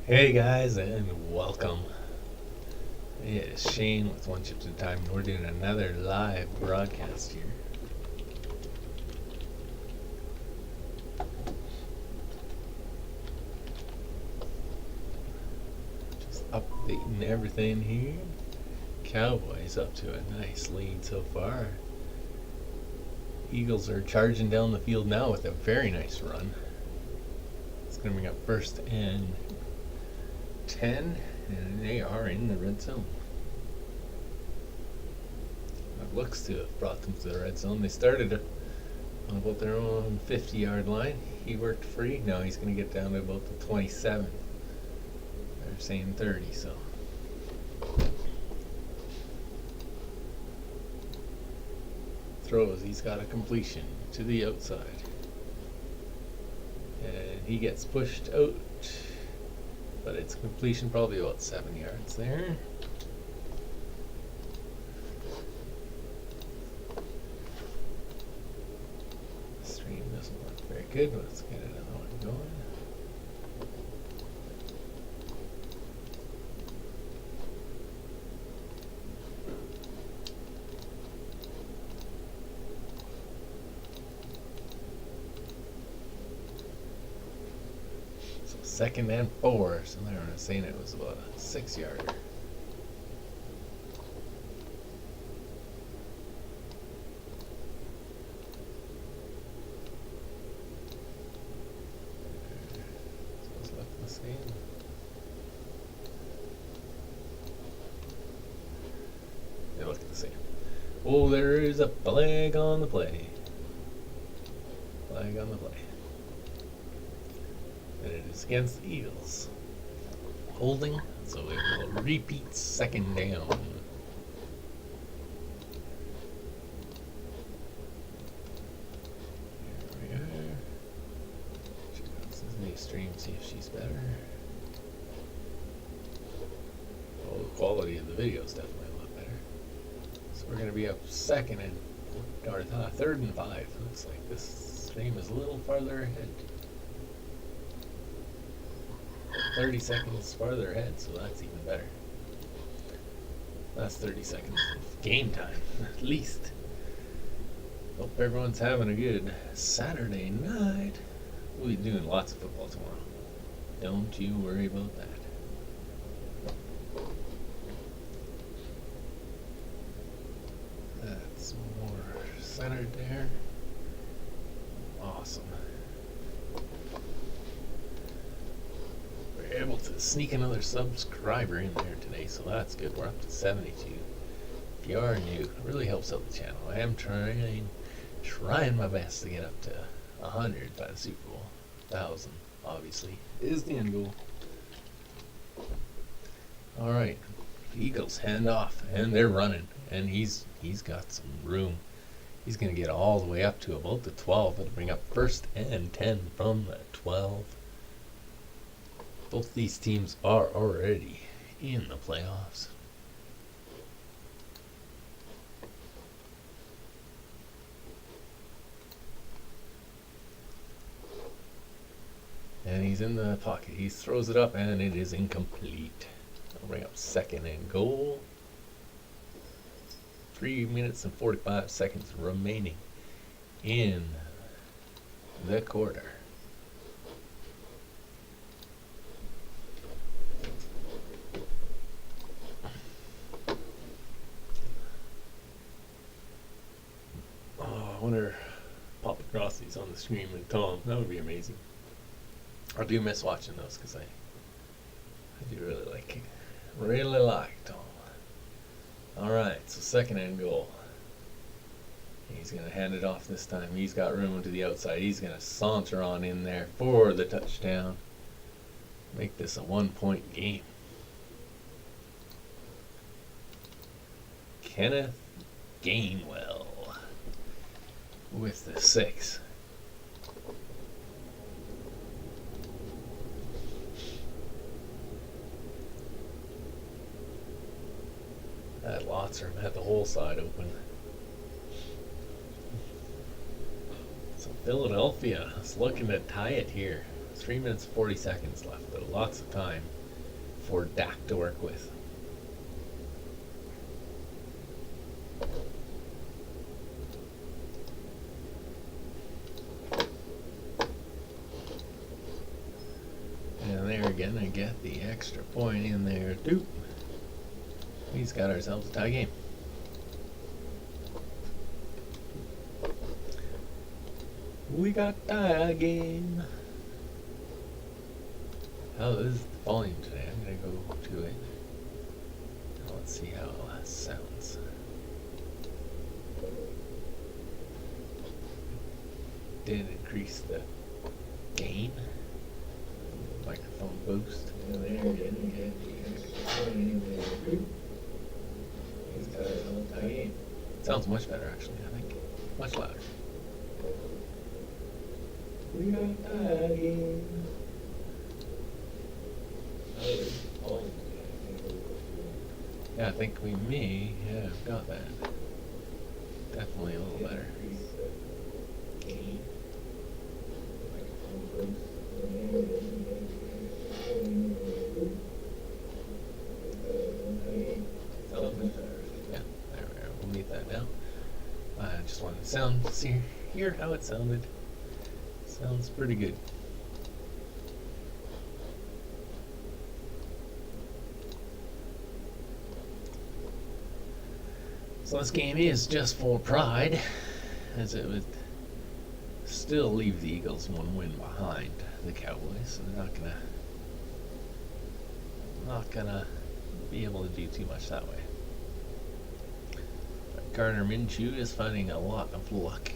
Hey guys, and welcome. It is Shane with One Chip at a Time, and we're doing another live broadcast here. Just updating everything here. Cowboys up to a nice lead so far. Eagles are charging down the field now with a very nice run. It's going to bring up first and 10, and they are in the red zone. It looks to have brought them to the red zone. They started on about their own 50-yard line. He worked free. Now he's going to get down to about the 27. They're saying 30, so. Throws, he's got a completion to the outside. And he gets pushed out, but it's completion probably about 7 yards there. The stream doesn't look very good, but let's get another one going. So 2nd and 4, so they were saying it was about a 6-yarder. Those look the same. They look the same. Oh, there is a flag on the play. Flag on the play. And it is against the Eagles. Holding, so it will repeat 2nd down. Here we are. Check out this new stream, see if she's better. Oh, the quality of the video is definitely a lot better. So we're going to be up 2nd and 3rd and 5. Looks like this stream is a little farther ahead. 30 seconds farther ahead, so that's even better. That's 30 seconds of game time, at least. Hope everyone's having a good Saturday night. We'll be doing lots of football tomorrow. Don't you worry about that. That's more centered there. Awesome. We're able to sneak another subscriber in there today, so that's good. We're up to 72. If you are new, it really helps out the channel. I am trying my best to get up to 100 by the Super Bowl. 1,000, obviously, is the end goal. All right, Eagles hand off, and they're running, and he's got some room. He's going to get all the way up to about the 12. It'll bring up 1st and 10 from the 12. Both these teams are already in the playoffs. And he's in the pocket. He throws it up, and it is incomplete. It'll bring up 2nd and goal. 3 minutes and 45 seconds remaining in the quarter. I wonder Papa Grossi's on the stream and Tom. That would be amazing. I do miss watching those because I do really like Tom. Alright, so 2nd and goal. He's going to hand it off this time. He's got room to the outside. He's going to saunter on in there for the touchdown. Make this a 1-point game. Kenneth Gainwell with the 6. That Lotzerm had the whole side open. So Philadelphia is looking to tie it here. 3 minutes 40 seconds left, but lots of time for Dak to work with. And there again, I get the extra point in there too. We've got ourselves a tie game. We got tie game. How is the volume today? I'm gonna go to it. Let's see how that sounds. Did increase the gain. Microphone boost. And there again, he's got his own tie game. Sounds much better actually, I think. Much louder. We got tie game. Yeah, I think we may have got that. Definitely a little better. Yeah, there we are. We'll need that now. I just wanted to hear how it sounded. Sounds pretty good. So this game is just for pride, as it would still leave the Eagles one win behind the Cowboys, so they're not gonna be able to do too much that way. Gardner Minshew is finding a lot of luck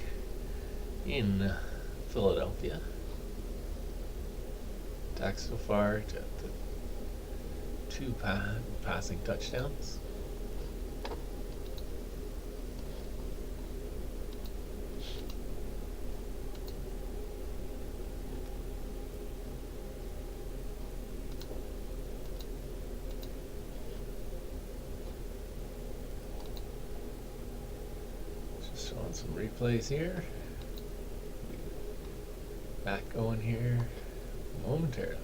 in Philadelphia. Dak so far to two passing touchdowns. Just showing some replays here. Back going here momentarily.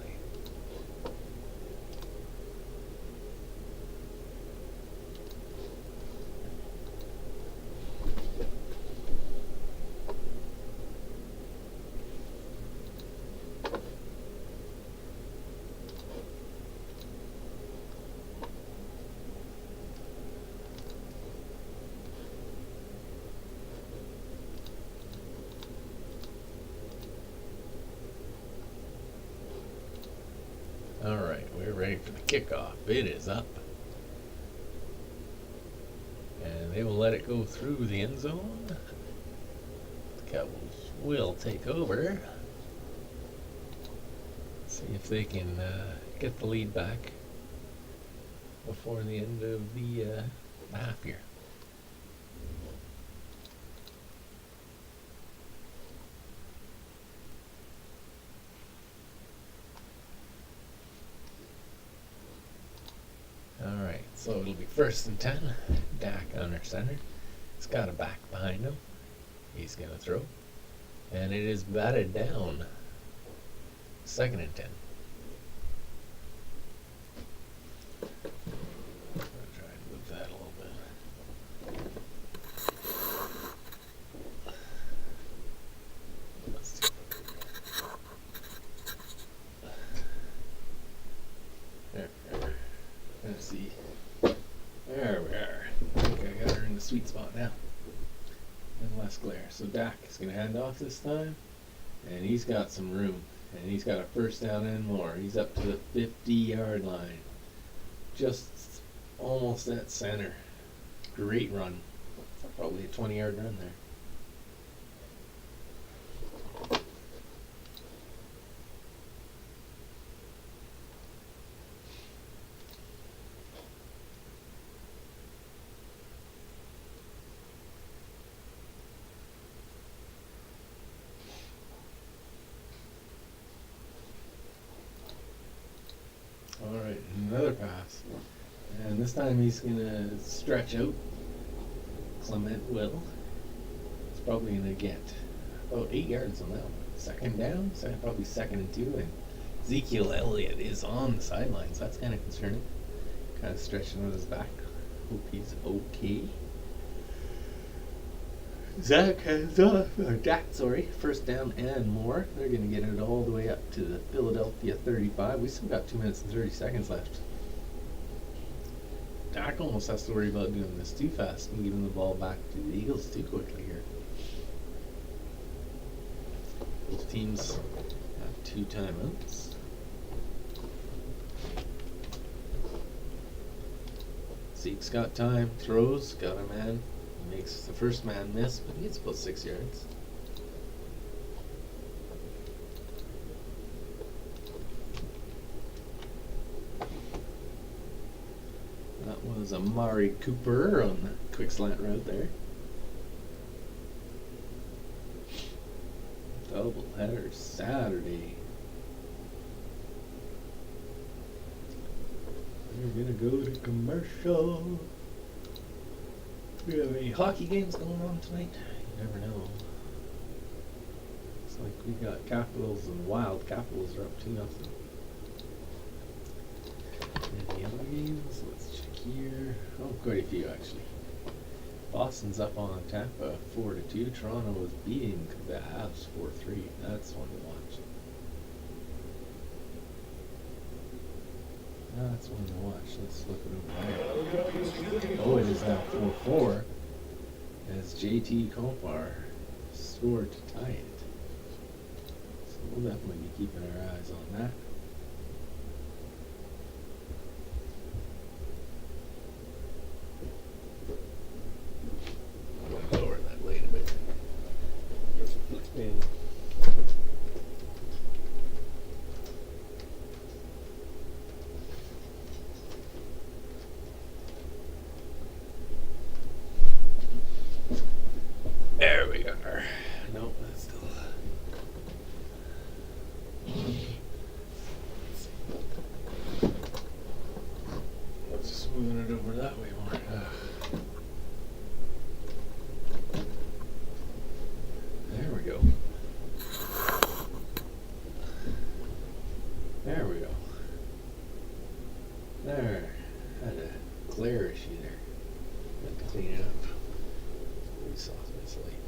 Alright, we're ready for the kickoff. It is up. And they will let it go through the end zone. The Cowboys will take over. See if they can get the lead back before the end of the half here. Alright, so it'll be 1st and 10. Dak under center. He's got a back behind him. He's going to throw. And it is batted down. 2nd and 10. I'm going to try and move that a little bit. Let's see. There. Let's see. There we are. I think I got her in the sweet spot now. And less glare. So Dak is going to hand off this time. And he's got some room. And he's got a 1st down and more. He's up to the 50-yard line. Just almost at center. Great run. Probably a 20-yard run there. Alright, another pass. And this time he's going to stretch out. Clement will. He's probably going to get about 8 yards on that one. second down, probably 2nd and 2, and Ezekiel Elliott is on the sidelines. That's kind of concerning. Kind of stretching on his back. Hope he's okay. Dak, first down and more. They're going to get it all the way up to the Philadelphia 35. We still got 2 minutes and 30 seconds left. Dak almost has to worry about doing this too fast and giving the ball back to the Eagles too quickly here. Both teams have 2 timeouts. Zeke's got time, throws, got a man. He makes the first man miss, but he gets about 6 yards. That was Amari Cooper on the quick slant route there. Double header Saturday. We're gonna go to commercial. Do we have any hockey games going on tonight? You never know. Looks like we got Capitals and Wild. Capitals are up 2-0. Any other games? Let's check here. Oh, quite a few actually. Boston's up on Tampa 4-2. Toronto is beating the Habs 4-3. That's one to watch. That's one to watch. Let's look it over there. Oh, it is now 4-4 as JT Kompar scored to tie it. So we'll definitely be keeping our eyes on that. I'm going to lower that light a bit. There we are. Nope, that's still. Let's just moving it over that way more. There we go. There we go. There. Had a glare issue there. Had to clean it up. Pretty soft this light here.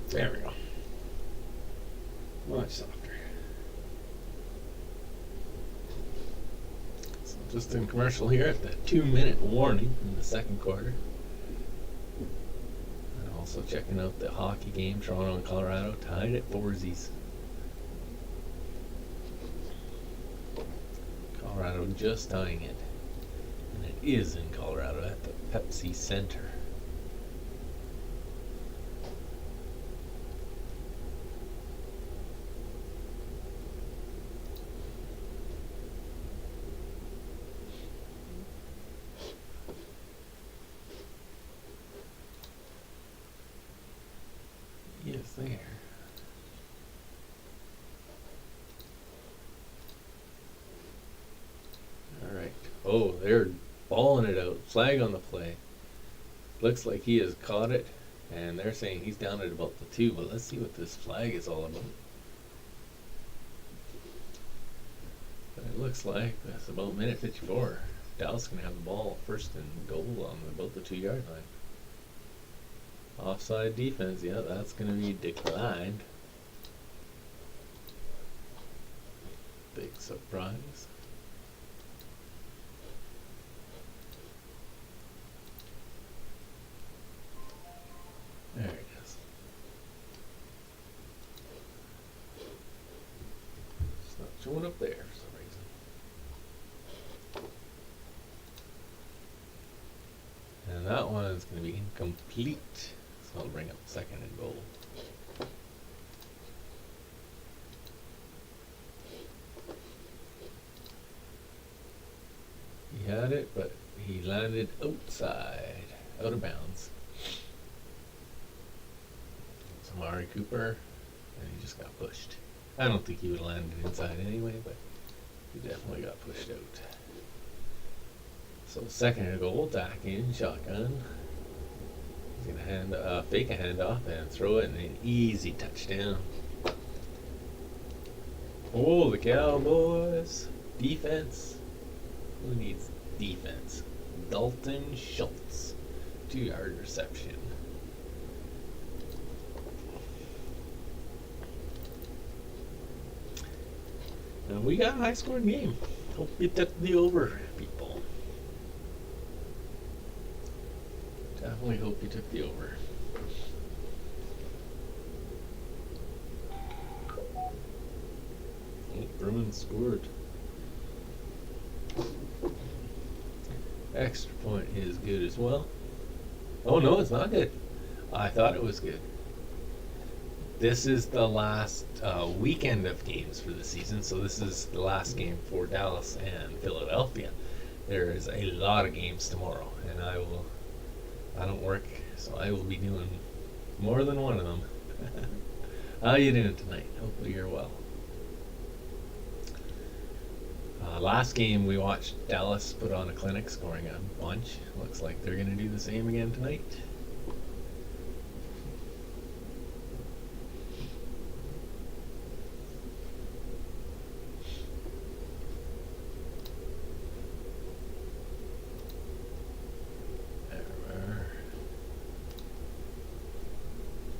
There we go. Much softer. So just in commercial here at the 2-minute warning in the second quarter. And also checking out the hockey game, Toronto and Colorado tied at 4-0. Colorado just tying it. And it is in Colorado at the Pepsi Center. Yes, there. Alright. Oh, they're balling it out. Flag on the play. Looks like he has caught it. And they're saying he's down at about the 2. But let's see what this flag is all about. But it looks like that's about minute 54. Dallas going to have the ball first and goal on about the 2-yard line. Offside defense. Yeah, that's going to be declined. Big surprise. There it is. It's not showing up there for some reason. And that one is going to be incomplete. So I'll bring up second and goal. He had it, but he landed outside, out of bounds. It's Amari Cooper, and he just got pushed. I don't think he would have landed inside anyway, but he definitely got pushed out. So second and goal, back in shotgun. He's gonna fake a handoff and throw it, and an easy touchdown. Oh, the Cowboys defense. Who needs defense? Dalton Schultz, 2-yard reception. And we got a high-scoring game. Hope you took the over, people. Definitely hope you took the over. Bruins scored. Extra point is good as well. Oh no, it's not good. I thought it was good. This is the last weekend of games for the season, so this is the last game for Dallas and Philadelphia. There is a lot of games tomorrow, and I don't work, so I will be doing more than one of them. How are you doing tonight? Hopefully you're well. Last game we watched Dallas put on a clinic, scoring a bunch. Looks like they're going to do the same again tonight.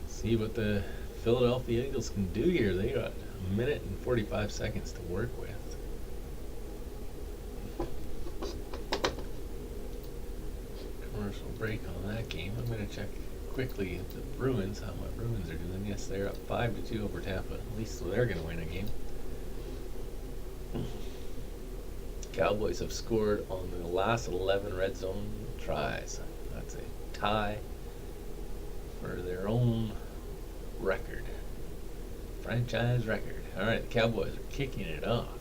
See what the Philadelphia Eagles can do here. They got a minute and 45 seconds to work with. Commercial break on that game. I'm going to check quickly the Bruins, how my Bruins are doing. Yes, they're up 5-2 over Tampa. At least they're going to win a game. Cowboys have scored on the last 11 red zone tries. That's a tie for their own record. Franchise record. Alright, the Cowboys are kicking it off.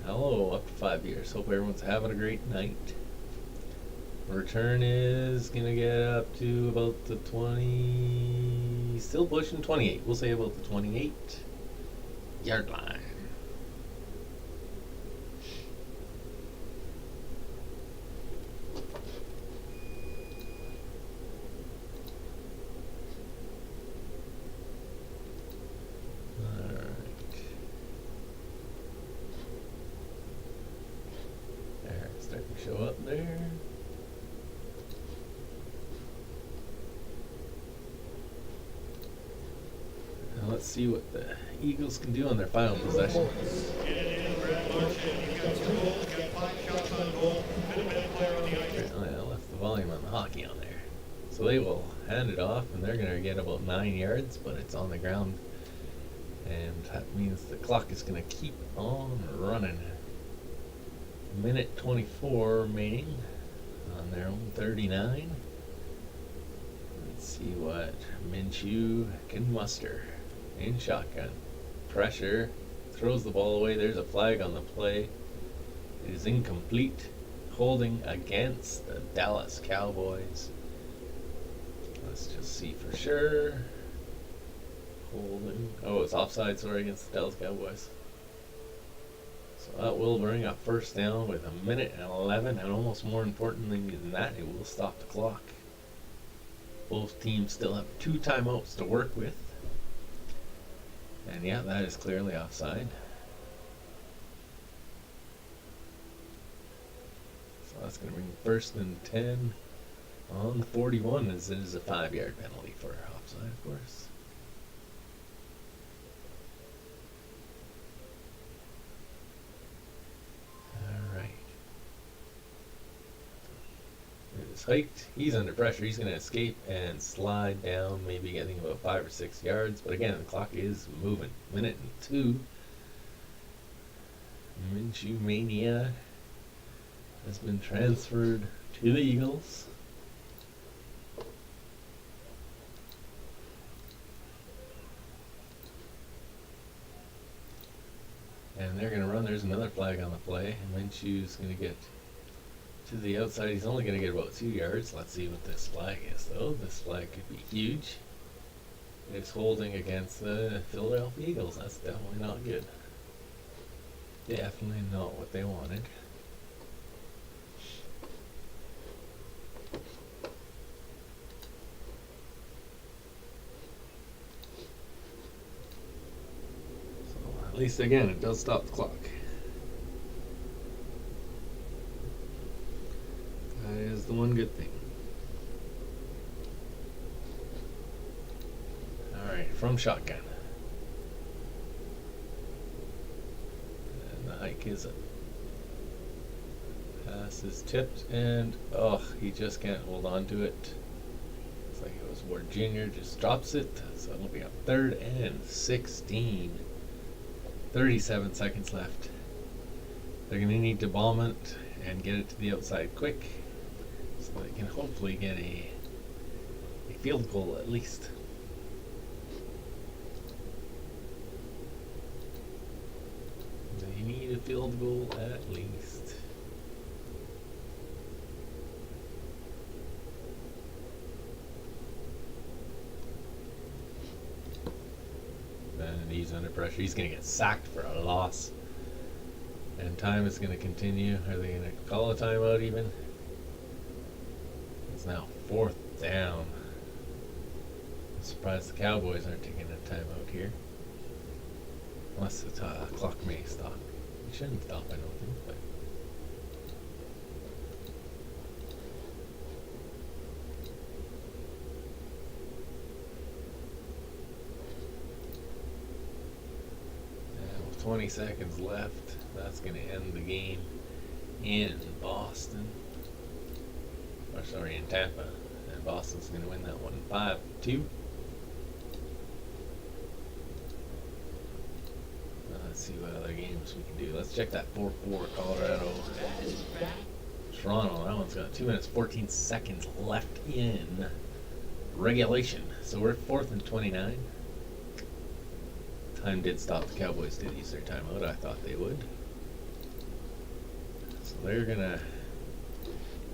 Hello, up to 5 years. Hope everyone's having a great night. Return is going to get up to about the 20... Still pushing 28. We'll say about the 28-yard line. Show up there. Now let's see what the Eagles can do on their final possession. Apparently I left the volume on the hockey on there. So they will hand it off, and they're going to get about 9 yards, but it's on the ground. And that means the clock is going to keep on running. Minute 24 remaining on their own 39. Let's see what Minshew can muster in shotgun. Pressure, throws the ball away. There's a flag on the play. It is incomplete. Holding against the Dallas Cowboys. Let's just see for sure. Holding. Oh, it's offside, sorry, against the Dallas Cowboys. So that will bring up first down with 1:11, and almost more important than that, it will stop the clock. Both teams still have 2 timeouts to work with. And yeah, that is clearly offside. So that's going to bring first and 10 on the 41, as it is a 5-yard penalty for offside, of course. Hiked. He's under pressure. He's going to escape and slide down, maybe getting about 5 or 6 yards. But again, the clock is moving. 1:02. Minshew Mania has been transferred to the Eagles. And they're going to run. There's another flag on the play. And Minshew's going to get to the outside. He's only going to get about 2 yards. Let's see what this flag is, though. This flag could be huge. It's holding against the Philadelphia Eagles. That's definitely not good. Definitely not what they wanted. At least again, it does stop the clock. That is the one good thing. Alright, from shotgun. And the hike is up. Pass is tipped, and he just can't hold on to it. Looks like it was Ward Jr. just drops it, so it'll be a 3rd and 16. 37 seconds left. They're going to need to bomb it and get it to the outside quick, so they can hopefully get a field goal at least. They need a field goal at least. And he's under pressure. He's going to get sacked for a loss. And time is going to continue. Are they going to call a timeout even? It's now 4th down. I'm surprised the Cowboys aren't taking a timeout here. Unless the clock may stop. It shouldn't stop, I don't think. But with 20 seconds left, that's going to end the game in Boston. Or sorry, in Tampa. And Boston's going to win that one 5-2. Let's see what other games we can do. Let's check that 4-4 Colorado. Toronto, that one's got 2 minutes 14 seconds left in regulation. So we're at 4th and 29. Time did stop. The Cowboys did use their timeout. I thought they would. So they're going to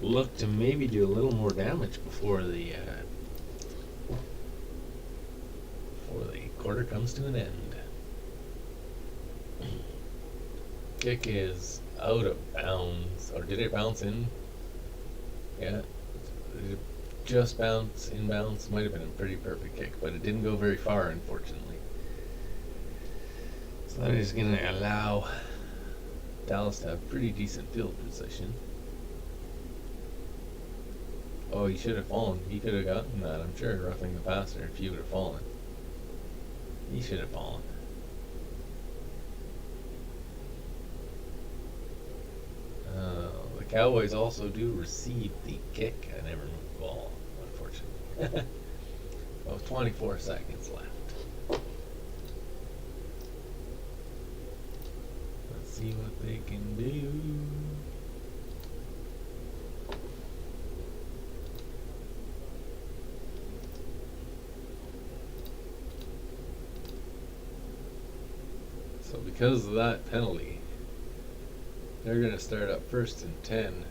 look to maybe do a little more damage before the quarter comes to an end. Kick is out of bounds. Or did it bounce in? Yeah. Did it just bounce inbounds? Might have been a pretty perfect kick, but it didn't go very far, unfortunately. So that is going to allow Dallas to have pretty decent field position. Oh, he should have fallen. He could have gotten that, I'm sure, roughing the passer if he would have fallen. He should have fallen. The Cowboys also do receive the kick. I never moved the ball, unfortunately. Well, 24 seconds left. Let's see what they can do. So because of that penalty, they're going to start up 1st and 10,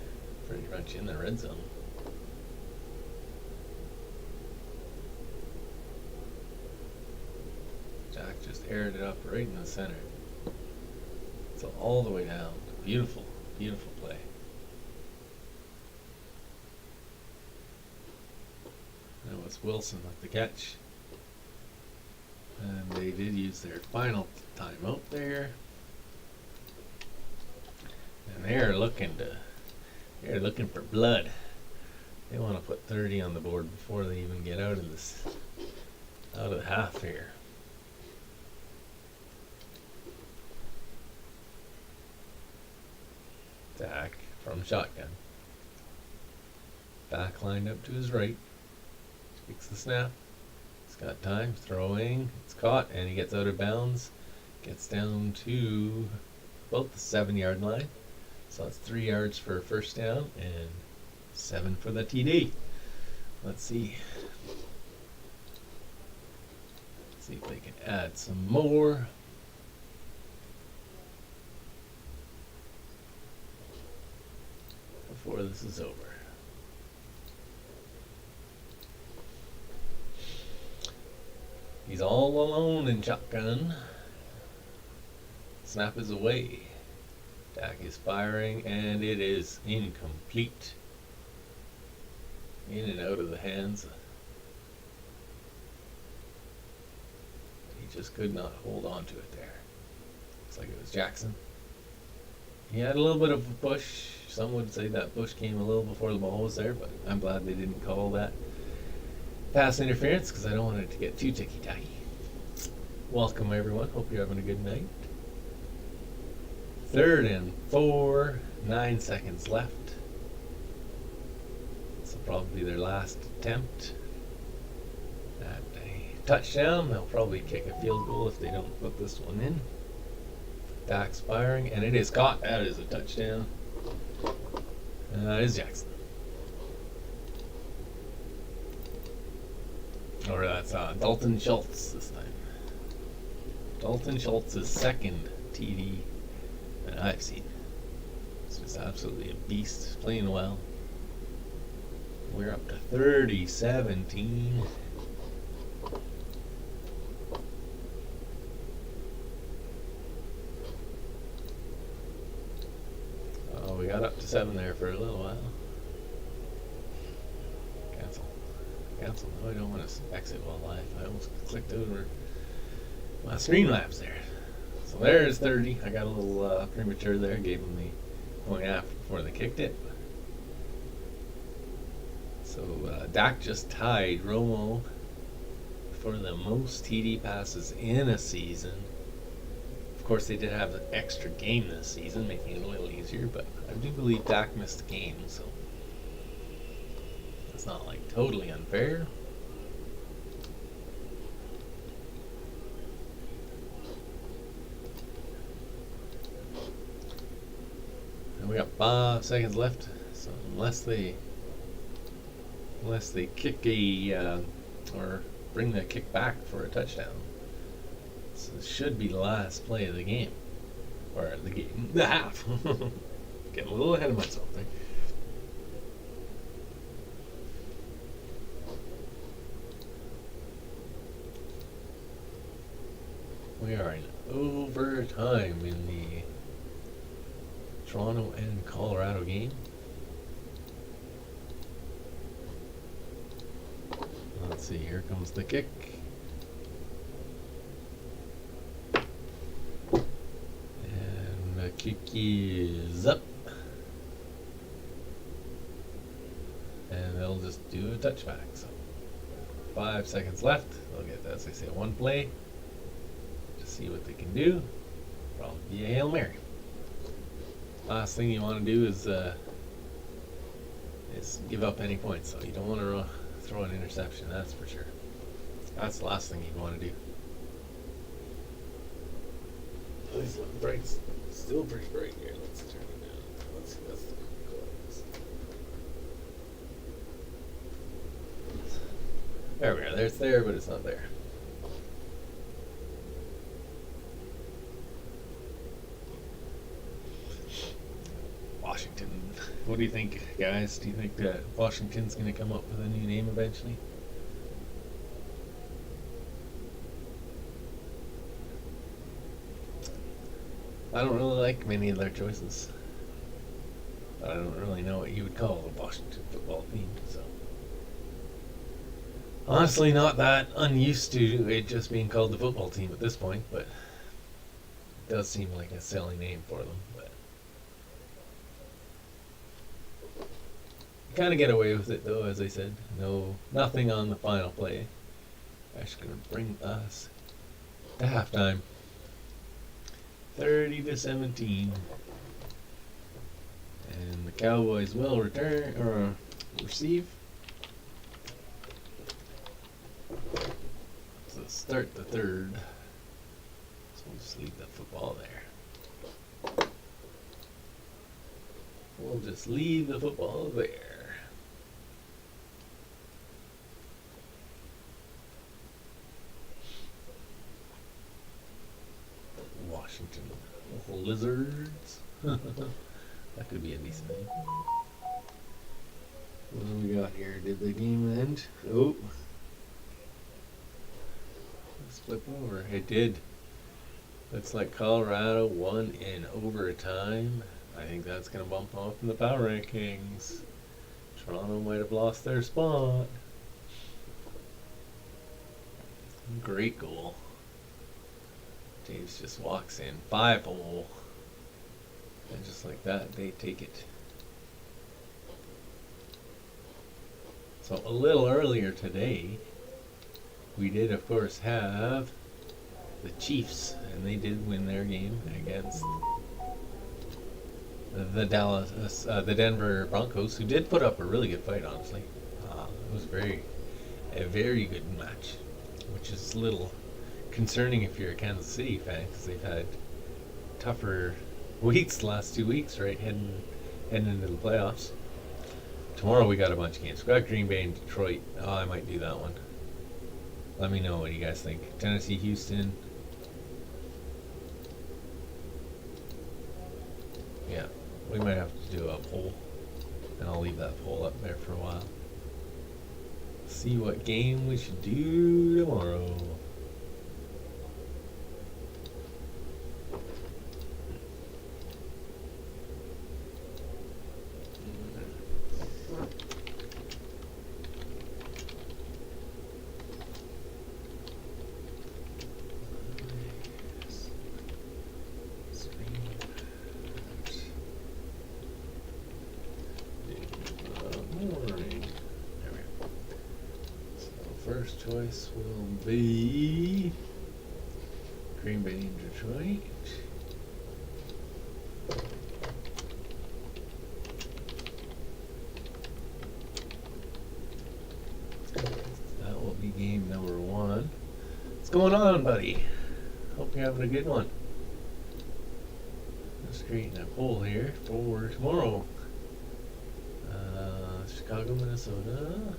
pretty much in the red zone. Jack just aired it up right in the center. So all the way down. Beautiful, beautiful play. That was Wilson with the catch. And they did use their final timeout there. And they're looking for blood. They want to put 30 on the board before they even get out of the half here. Dak from shotgun. Back lined up to his right. Takes the snap. He's got time. Throwing. It's caught and he gets out of bounds. Gets down to about the 7-yard line. So that's 3 yards for a first down and 7 for the TD. Let's see. Let's see if they can add some more. Before this is over. He's all alone in shotgun. Snap is away. Dak is firing, and it is incomplete. In and out of the hands. He just could not hold on to it there. Looks like it was Jackson. He had a little bit of a push. Some would say that push came a little before the ball was there, but I'm glad they didn't call that pass interference because I don't want it to get too ticky-tacky. Welcome, everyone. Hope you're having a good night. 3rd and 4, 9 seconds left. This will probably be their last attempt at a touchdown. They'll probably kick a field goal if they don't put this one in. Dak's firing, and it is caught. That is a touchdown. That is Jackson. Or that's Dalton Schultz this time. Dalton Schultz's second TD that I've seen. It's just absolutely a beast, playing well. We're up to 30-17. Oh, we got up to 7 there for a little while. Cancel. No, I don't want to exit while live. I almost clicked over my Streamlabs there. So there's 30. I got a little premature there. Gave them the point after before they kicked it. So Dak just tied Romo for the most TD passes in a season. Of course, they did have an extra game this season, making it a little easier, but I do believe Dak missed a game, so it's not like totally unfair. And we got 5 seconds left, so unless they kick a or bring the kick back for a touchdown, this should be the last play of the game, or the half. Getting a little ahead of myself there. We are in overtime in the Toronto and Colorado game. Let's see, here comes the kick. And the kick is up. And they'll just do a touchback. So 5 seconds left. They'll get, as they say, one play. Just see what they can do. Probably be a Hail Mary. Last thing you want to do is give up any points. So you don't want to throw an interception, that's for sure. That's the last thing you want to do. This one bright, still pretty bright here. Let's turn it down. Let's see, that's the close. There we are. It's there, but it's not there. Washington. What do you think, guys? Do you think that Washington's going to come up with a new name eventually? I don't really like many of their choices. But I don't really know what you would call the Washington football team, so. Honestly, not that unused to it just being called the football team at this point, but it does seem like a silly name for them. But you kind of get away with it, though, as I said. Nothing on the final play. Actually going to bring us to halftime. 30-17. And the Cowboys will return or receive. So start the third. So we'll just leave the football there. We'll just leave the football there. Washington Lizards. That could be a decent name. What do we got here? Did the game end? Oh. Let's flip over. It did. Looks like Colorado won in overtime. I think that's going to bump off in the power rankings. Toronto might have lost their spot. Great goal. Dave's just walks in 5-hole. And just like that, they take it. So a little earlier today, we did, of course, have the Chiefs, and they did win their game against the Denver Broncos, who did put up a really good fight. Honestly, it was a very good match, which is a little concerning if you're a Kansas City fan, because they've had tougher weeks the last 2 weeks, right, heading into the playoffs. Tomorrow we got a bunch of games. We got Green Bay and Detroit. Oh, I might do that one. Let me know what you guys think. Tennessee, Houston. Yeah, we might have to do a poll, and I'll leave that poll up there for a while. See what game we should do tomorrow. First choice will be Green Bay and Detroit. That will be game number 1. What's going on, buddy? Hope you're having a good one. Let's create a poll here for tomorrow. Chicago, Minnesota.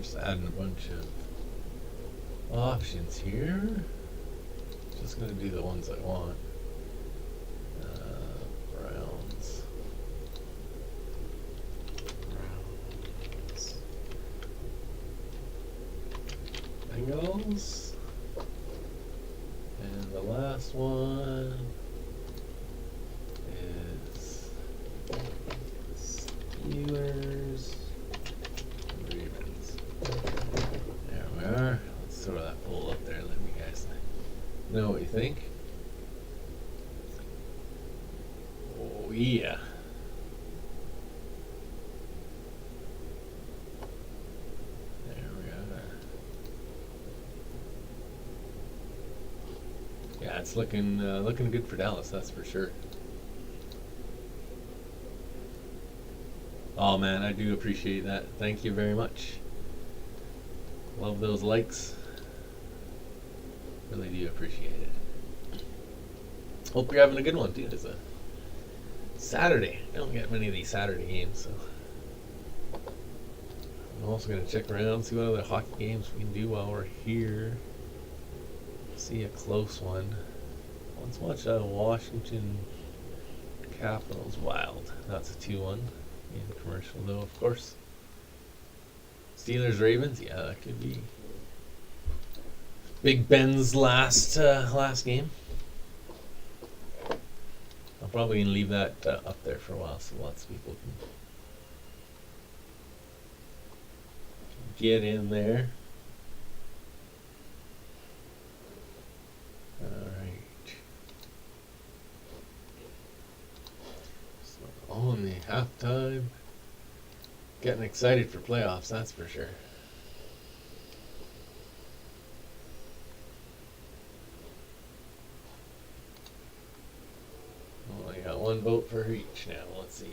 Just adding a bunch of options here. Just gonna do the ones I want. Browns. Bengals. And the last one is Steelers. There we are. Let's throw that poll up there and let you guys know what you think. Oh yeah. There we are. Yeah, it's looking good for Dallas, that's for sure. Oh man, I do appreciate that. Thank you very much. Love those likes. Really do appreciate it. Hope you're having a good one too. It's a Saturday. I don't get many of these Saturday games, so I'm also gonna check around, see what other hockey games we can do while we're here. See a close one. Let's watch Washington Capitals Wild. That's a 2-1 in commercial though, of course. Steelers Ravens, yeah, that could be Big Ben's last game. I'm probably gonna leave that up there for a while so lots of people can get in there. Alright. So on the halftime. Getting excited for playoffs, that's for sure. Well, I got one vote for each now. Let's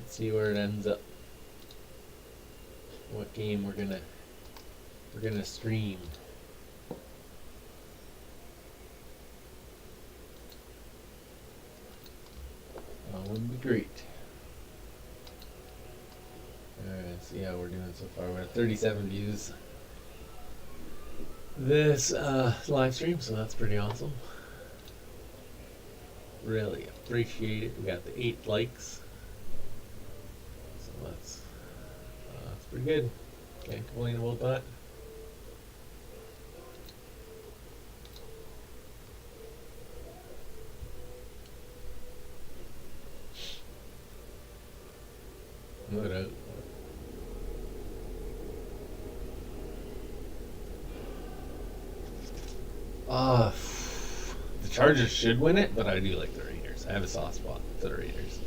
see where it ends up. What game we're gonna stream. That would be great. Alright, see how we're doing so far. We're at 37 views this live stream, so that's pretty awesome. Really appreciate it. We got the 8 likes. So that's pretty good. Can't complain about that. No doubt. The Chargers should win it, but I do like the Raiders. I have a soft spot for the Raiders.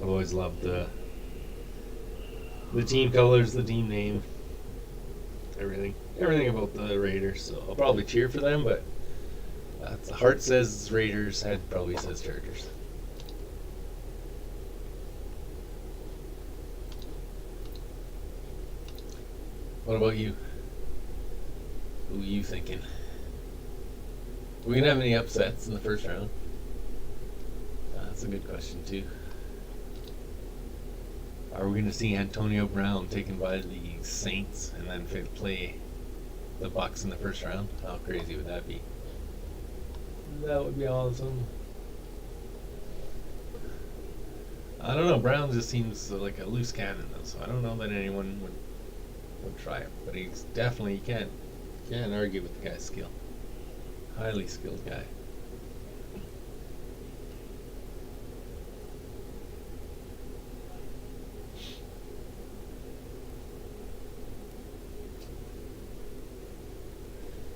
I've always loved the team colors, the team name, everything about the Raiders. So I'll probably cheer for them, but the heart says Raiders, head probably says Chargers. What about you? Who are you thinking? Are we gonna have any upsets in the first round? That's a good question too. Are we gonna see Antonio Brown taken by the Saints and then play the Bucks in the first round? How crazy would that be? That would be awesome. I don't know. Brown just seems like a loose cannon, though, so I don't know that anyone would try him. But he's definitely, you can't argue with the guy's skill. Highly skilled guy.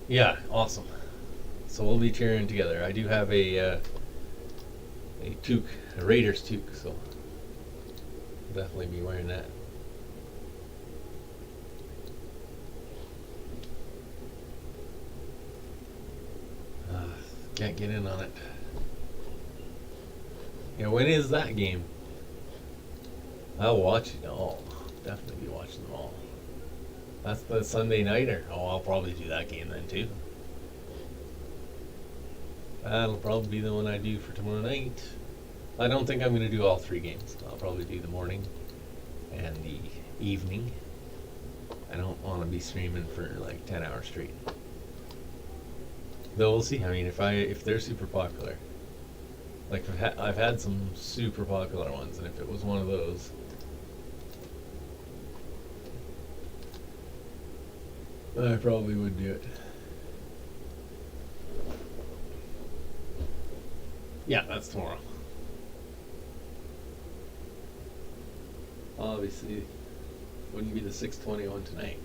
Yeah, awesome. So we'll be cheering together. I do have a toque, a Raiders toque, so I'll definitely be wearing that. Can't get in on it. Yeah, when is that game? I'll watch it all. Definitely be watching them all. That's the Sunday nighter. Oh, I'll probably do that game then too. That'll probably be the one I do for tomorrow night. I don't think I'm going to do all 3 games. I'll probably do the morning and the evening. I don't want to be streaming for like 10 hours straight. Though we'll see. I mean, if they're super popular, like I've had some super popular ones, and if it was one of those, I probably would do it. Yeah, that's tomorrow. Obviously, wouldn't be the 6:21 tonight.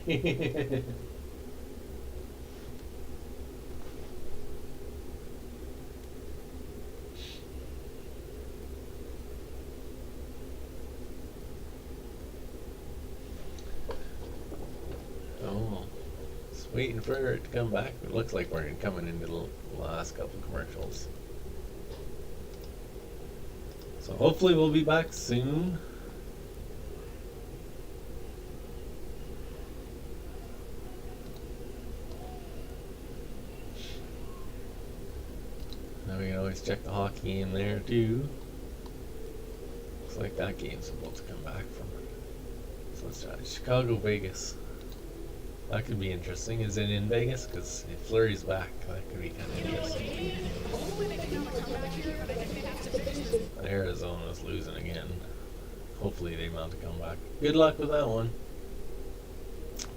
Waiting for it to come back. It looks like we're coming into the last couple commercials. So hopefully we'll be back soon. Now we can always check the hockey in there too. Looks like that game's about to come back from. So let's try Chicago, Vegas. That could be interesting. Is it in Vegas? Because if Fleury's back, that could be kind of interesting. Arizona's losing again. Hopefully they mount a comeback. Good luck with that one.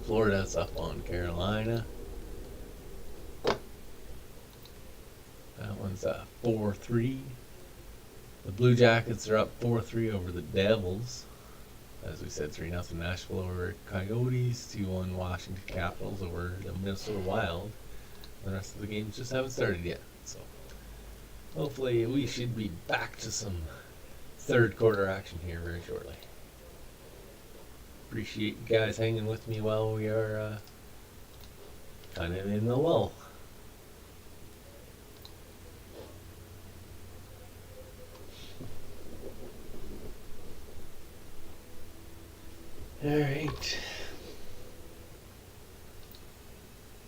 Florida's up on Carolina. That one's 4-3. The Blue Jackets are up 4-3 over the Devils. As we said, 3-0 Nashville over Coyotes, 2-1 Washington Capitals over the Minnesota Wild. The rest of the games just haven't started yet. So hopefully we should be back to some third quarter action here very shortly. Appreciate you guys hanging with me while we are kind of in the lull. Alright.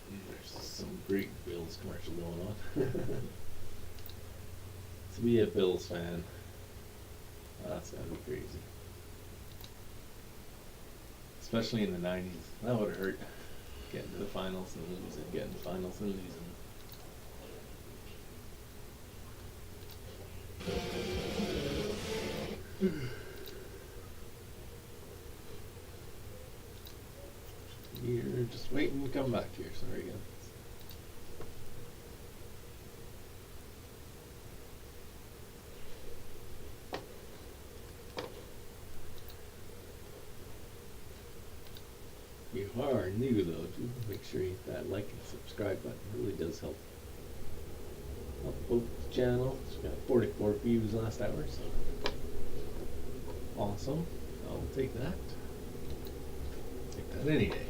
There's some great Bills commercial going on. To be a Bills fan, that's gotta be crazy. Especially in the 90s. That would have hurt. Getting to the finals and losing, getting to the finals and losing. me come back here. Sorry again. If you are new though, do make sure you hit that like and subscribe button. It really does help. Help both the channel. It's got 44 views last hour, so awesome. I'll take that. Take that any day.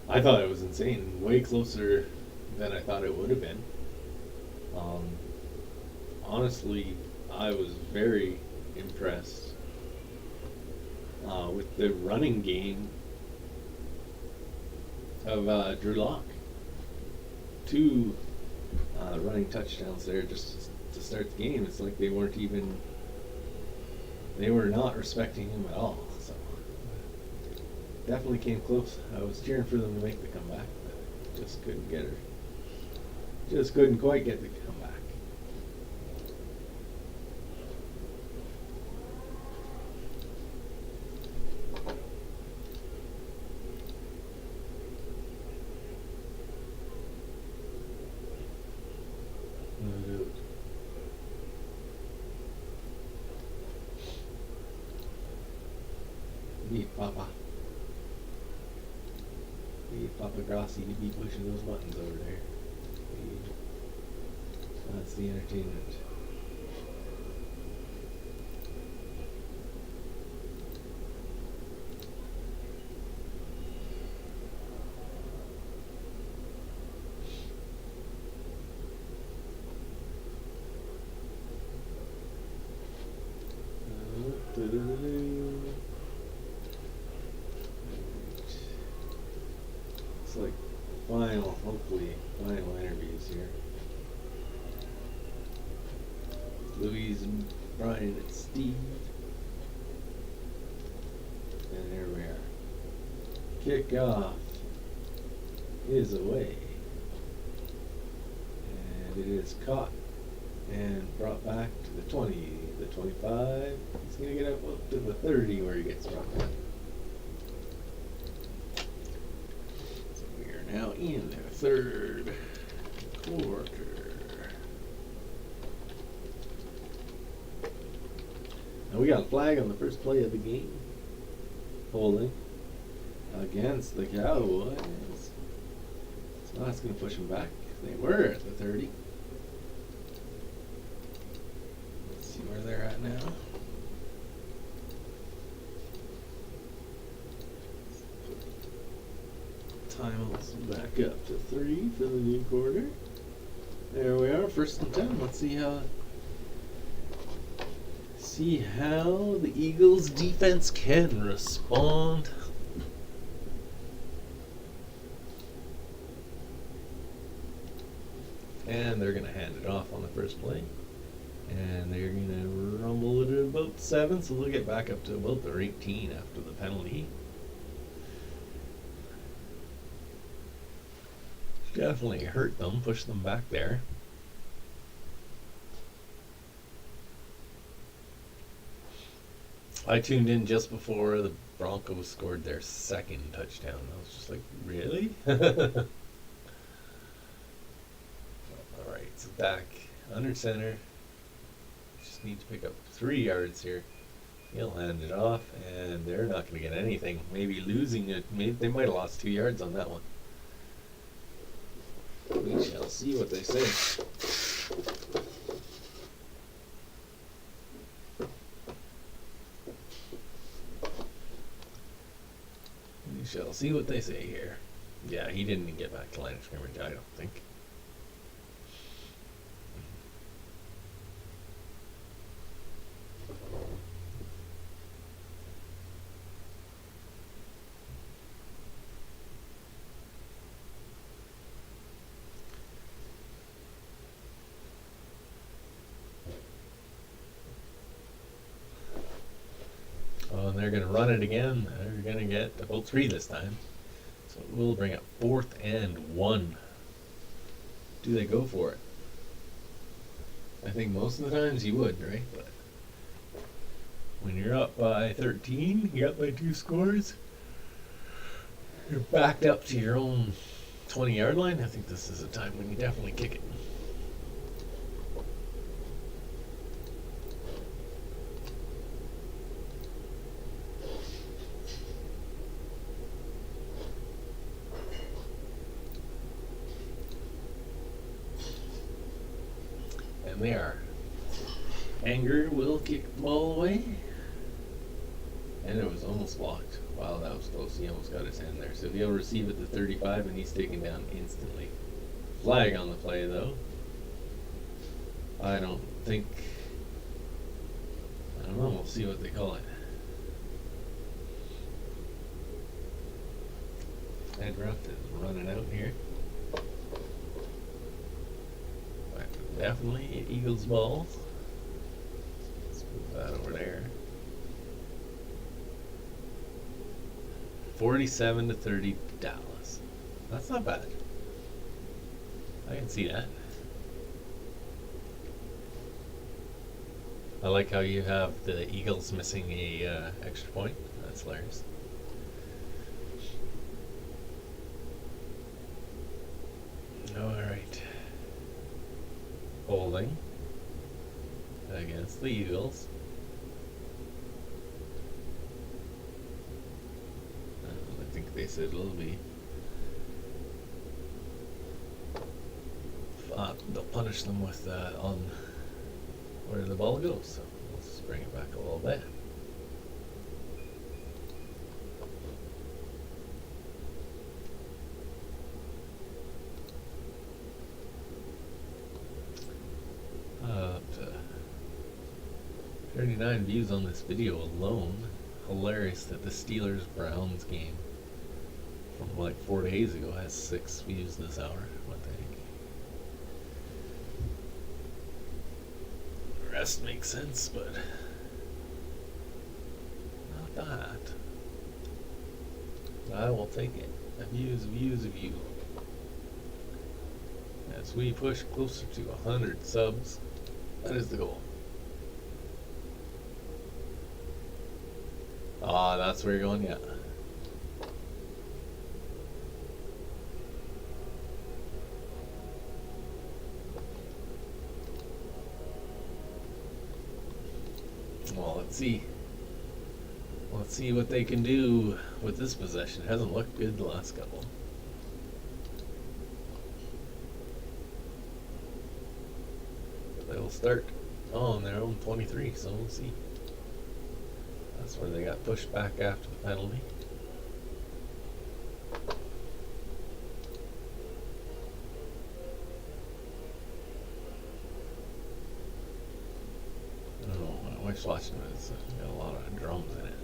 I thought it was insane, way closer than I thought it would have been. Um, Honestly, I was very impressed with the running game of Drew Lock. Two running touchdowns there just to start the game. It's like they were not respecting him at all. So definitely came close. I was cheering for them to make the comeback, but just couldn't get her. Just couldn't quite get the comeback. Need Papa. Need Papa Grossi to be pushing those buttons over there. That's the entertainment. It's like hopefully final interviews here. Louise and Brian and Steve. And there we are. Kickoff is away. And it is caught and brought back to the 20, the 25. He's going to get up to the 30 where he gets brought back. So we are now in the third quarter. Now we got a flag on the first play of the game. Holding against the Cowboys. So that's going to push them back. They were at the 30. Let's see where they're at now. Timeouts back up to 3 for the new quarter. There we are, 1st and 10. Let's see how the Eagles defense can respond. And they're going to hand it off on the first play. And they're going to rumble it at about 7, so they'll get back up to about their 18 after the penalty. Definitely hurt them, pushed them back there. I tuned in just before the Broncos scored their second touchdown. I was just like, really? Alright, so back under center. Just need to pick up 3 yards here. He'll hand it off, and they're not going to get anything. Maybe losing it. Maybe they might have lost 2 yards on that one. We shall see what they say. We shall see what they say here. Yeah, he didn't even get back to line of scrimmage, I don't think. they're going to run it again. They're going to get about 3 this time. So we'll bring up 4th and 1. Do they go for it? I think most of the times you would, right? But when you're up by 13, you're up by 2 scores, you're backed up to your own 20-yard line, I think this is a time when you definitely kick it. And they are. Anger will kick the ball away. And it was almost blocked. Wow, that was close. He almost got his hand there. So he'll receive at the 35, and he's taken down instantly. Flag on the play, though. I don't know. We'll see what they call it. Head rough is running out here. But definitely Eagles ball. Let's move that over there. 47-30 Dallas. That's not bad. I can see that. I like how you have the Eagles missing a extra point. That's hilarious. Alright. Holding against the Eagles. I think they said it'll be. They'll punish them with on where the ball goes. So let's bring it back a little bit. Up to 39 views on this video alone. Hilarious that the Steelers-Browns game from like 4 days ago has 6 views this hour. What the heck? The rest makes sense, but not that. I will take it. A view is a view is a view. As we push closer to 100 subs, that is the goal. Ah, that's where you're going, yeah. Well, let's see. Let's see what they can do with this possession. It hasn't looked good the last couple. They will start on their own 23, so we'll see. That's where they got pushed back after the penalty. I don't know, my wife's watching it. It's got a lot of drums in it.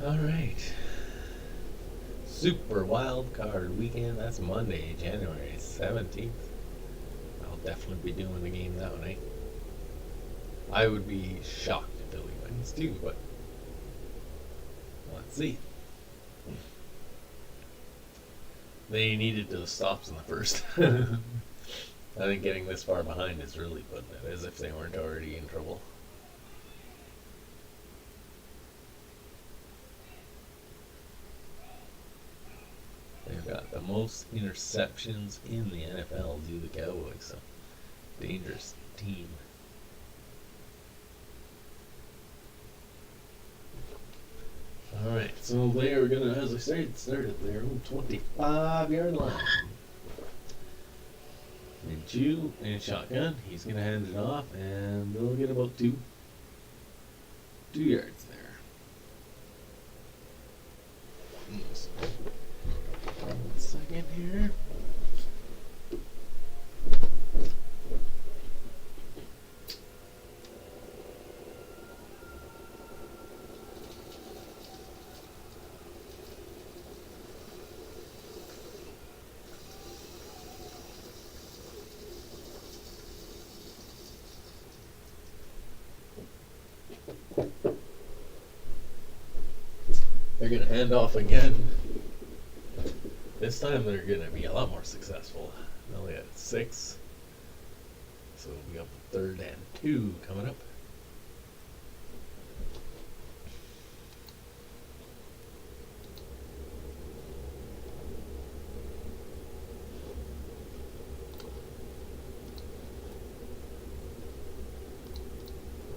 All right. Super Wild Card Weekend. That's Monday, January 17th. I'll definitely be doing the game that night. I would be shocked if Philly wins too, but let's see. They needed those stops in the first. I think getting this far behind is really putting it as if they weren't already in trouble. They've got the most interceptions in the NFL due to the Cowboys, so dangerous team. Alright, so they are going to, as I said, start at their own 25-yard line. And Chew and shotgun. He's going to hand it off, and they'll get about 2 yards there. One second here. They're going to hand off again. This time they're going to be a lot more successful. They're only at 6. So we got 3rd and 2 coming up.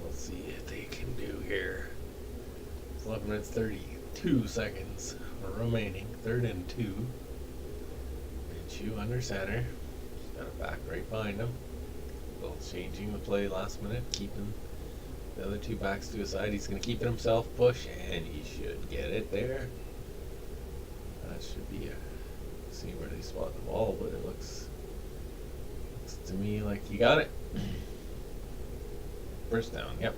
Let's see what they can do here. 11 minutes 32 seconds remaining. 3rd and 2. Minshew under center. Got it back right behind him. Well, changing the play last minute, keeping the other 2 backs to his side. He's going to keep it himself, push, and he should get it there. That should be a, see where they spot the ball, but it looks to me like he got it. First down, yep.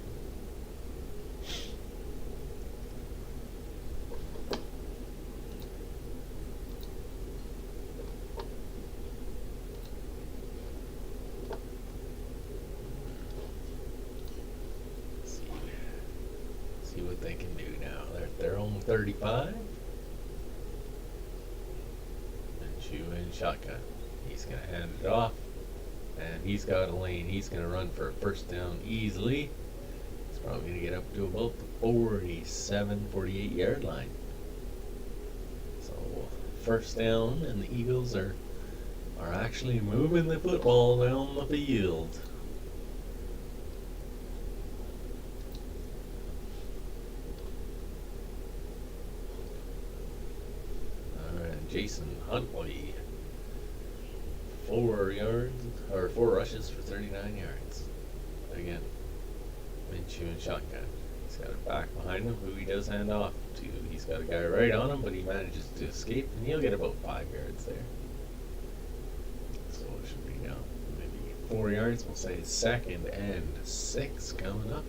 See what they can do now. They're at their own 35. And Chew in shotgun. He's going to hand it off. And he's got a lane. He's going to run for a first down easily. He's probably going to get up to about the 47, 48 yard line. So first down, and the Eagles are actually moving the football down the field. Jason Huntley, 4 rushes for 39 yards. Again, Minshew and shotgun. He's got it back behind him, who he does hand off to. He's got a guy right on him, but he manages to escape, and he'll get about 5 yards there. So it should be now maybe 4 yards. We'll say 2nd and 6 coming up.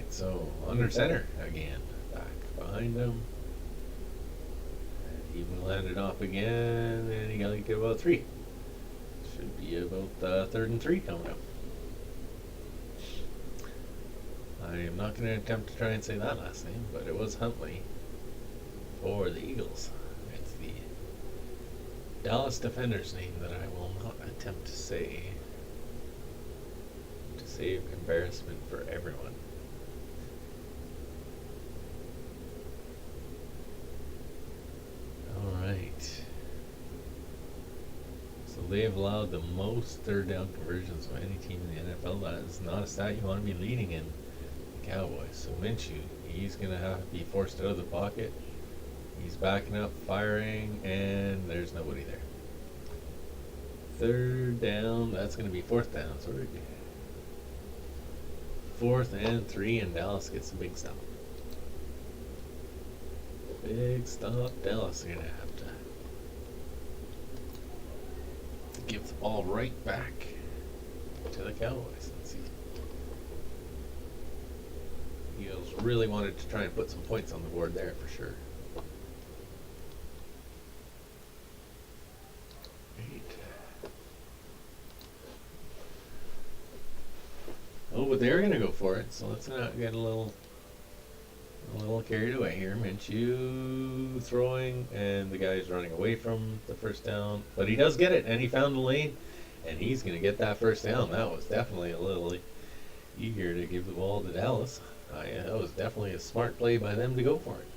So under center again, back behind him, and he will hand it off again, and he got to get about 3. Should be about 3rd and 3 coming up. I am not going to attempt to try and say that last name, but it was Huntley for the Eagles. It's the Dallas defender's name that I will not attempt to say to save embarrassment for everyone. So they have allowed the most 3rd down conversions of any team in the NFL. That is not a stat you want to be leading in the Cowboys. So Minshew, he's going to have to be forced out of the pocket. He's backing up, firing, and there's nobody there. 3rd down, that's going to be 4th down. So 4th and 3, and Dallas gets a big stop. Big stop. Dallas are going to have to give the ball right back to the Cowboys. Let's see. Eagles really wanted to try and put some points on the board there for sure. 8. Oh, but they're going to go for it, so let's not get a little carried away here. Minshew throwing, and the guy's running away from the first down, but he does get it, and he found the lane, and he's going to get that first down. That was definitely a little eager to give the ball to Dallas. That was definitely a smart play by them to go for it.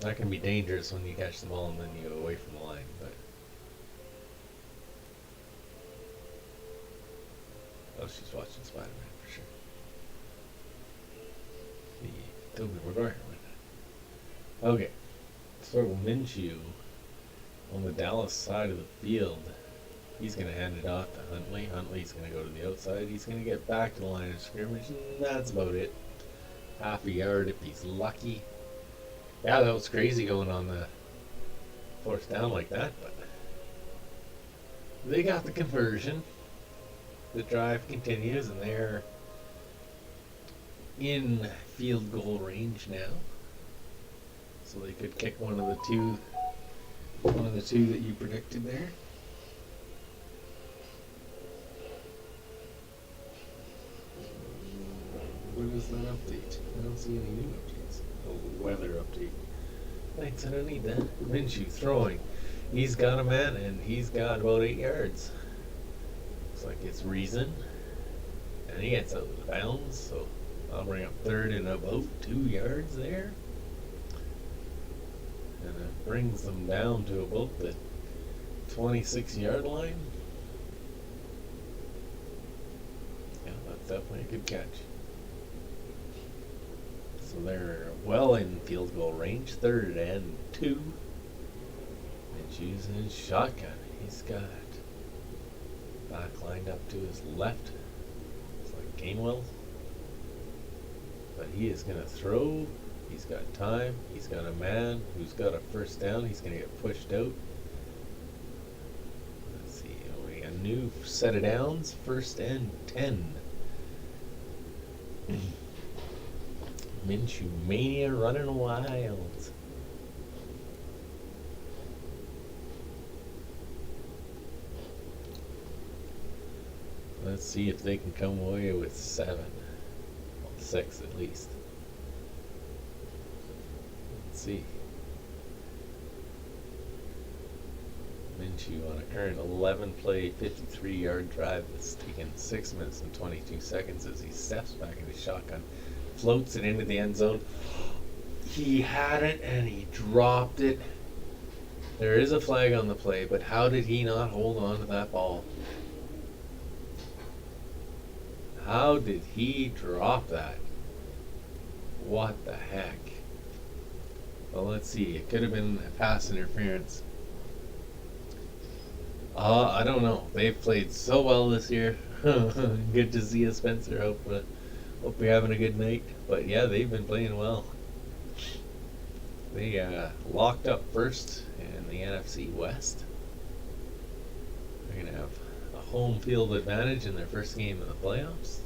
That can be dangerous when you catch the ball and then you go away from the line, but oh, she's watching Spider-Man for sure. The Tobey Maguire one. Okay, so Minshew on the Dallas side of the field. He's going to hand it off to Huntley. Huntley's going to go to the outside. He's going to get back to the line of scrimmage, and that's about it. Half a yard if he's lucky. Yeah, that was crazy going on fourth down like that, but they got the conversion. The drive continues, and they're in field goal range now. So they could kick one of the two that you predicted there. What is that update? I don't see any new updates. Oh, weather update. Thanks, I don't need that. Minshew throwing. He's got a man, and he's got about 8 yards. Looks like it's reason. And he gets out of bounds, so I'll bring up third and about 2 yards there. And it brings them down to about the 26-yard line. Yeah, that's definitely a good catch. So they're well in field goal range, 3rd and 2. And using his shotgun. He's got back lined up to his left. It's like Gainwell. But he is going to throw. He's got time. He's got a man who's got a first down. He's going to get pushed out. Let's see. We got a new set of downs. 1st and 10. Minshew Mania running wild. Let's see if they can come away with 7. Well, 6 at least. Let's see. Minshew on a current 11-play, 53-yard drive that's taken 6 minutes and 22 seconds as he steps back in his shotgun. Floats it into the end zone. He had it and he dropped it. There is a flag on the play, but how did he not hold on to that ball? How did he drop that? What the heck? Well, let's see. It could have been a pass interference. I don't know. They've played so well this year. Good to see you, Spencer. Hope you're having a good night. But yeah, they've been playing well. They locked up first in the NFC West. They're going to have a home field advantage in their first game of the playoffs.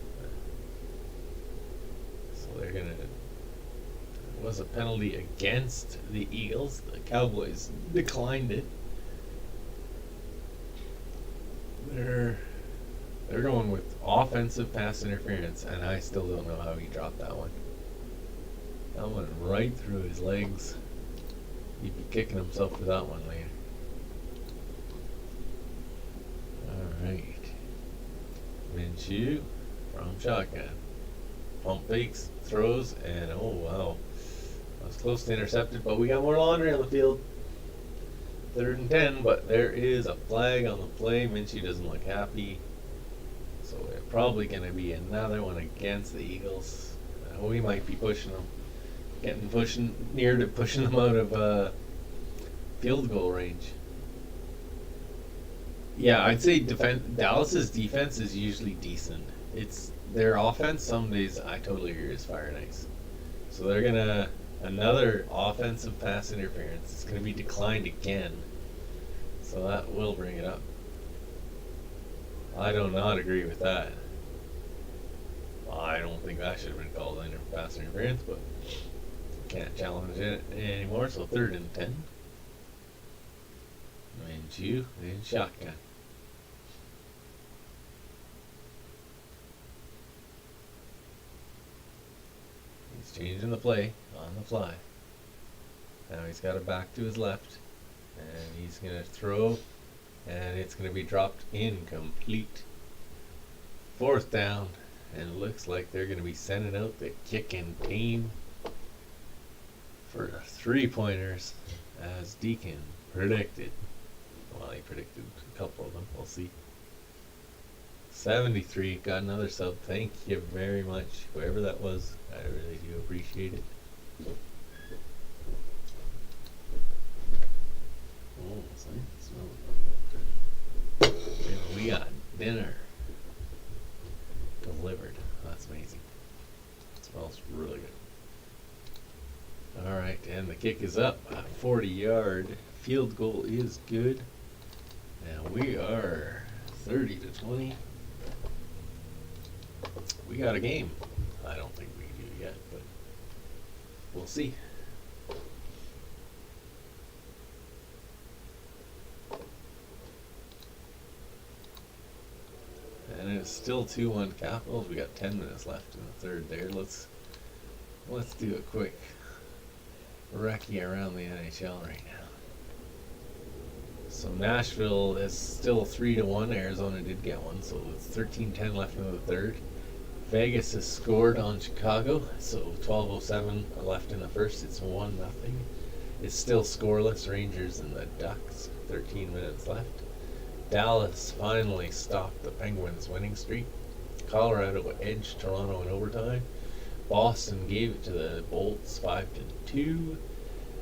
So they're going to... There was a penalty against the Eagles. The Cowboys declined it. They're going with offensive pass interference, and I still don't know how he dropped that one. That went right through his legs. He'd be kicking himself for that one later. Alright. Minshew from shotgun. Pump fakes, throws, and oh wow. That was close to intercepted, but we got more laundry on the field. 3rd and 10, but there is a flag on the play. Minshew doesn't look happy. So they're probably going to be another one against the Eagles. We might be pushing them. Near to pushing them out of field goal range. Yeah, I'd say Dallas's defense is usually decent. It's their offense, some days I totally agree is fire nice. So they're going to... Another offensive pass interference. It's going to be declined again. So that will bring it up. I do not agree with that. I don't think that should have been called pass interference, but can't challenge it anymore. So 3rd and 10. Minshew in shotgun. He's changing the play on the fly. Now he's got it back to his left, and he's going to throw, and it's going to be dropped incomplete. 4th down, and it looks like they're going to be sending out the kicking team for 3-pointers, as Deacon predicted. Well, he predicted a couple of them. We'll see. 73, got another sub. Thank you very much, whoever that was. I really do appreciate it. Oh, and we got dinner delivered. That's amazing. It smells really good. Alright, and the kick is up. A 40-yard field goal is good. And we are 30-20. We got a game. I don't think we do yet, but we'll see. And it's still 2-1 Capitals. We got 10 minutes left in the third there. Let's do a quick recce around the NHL right now. So Nashville is still 3-1. Arizona did get one, so it's 13-10 left in the third. Vegas has scored on Chicago, so 12:07 left in the first. It's 1-0. It's still scoreless. Rangers and the Ducks. 13 minutes left. Dallas finally stopped the Penguins' winning streak. Colorado edged Toronto in overtime. Boston gave it to the Bolts 5-2.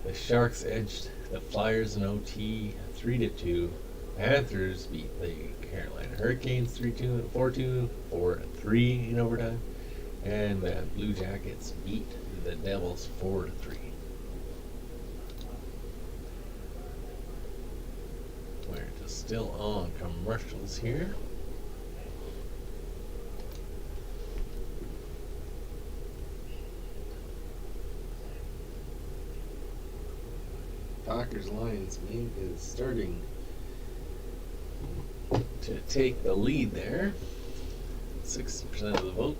The Sharks edged the Flyers in OT 3-2. Panthers beat the Carolina Hurricanes 3-2, 4-2, 4-3 in overtime. And the Blue Jackets beat the Devils 4-3. We're just still on commercials here. Packers Lions game is starting to take the lead there. 60% of the vote.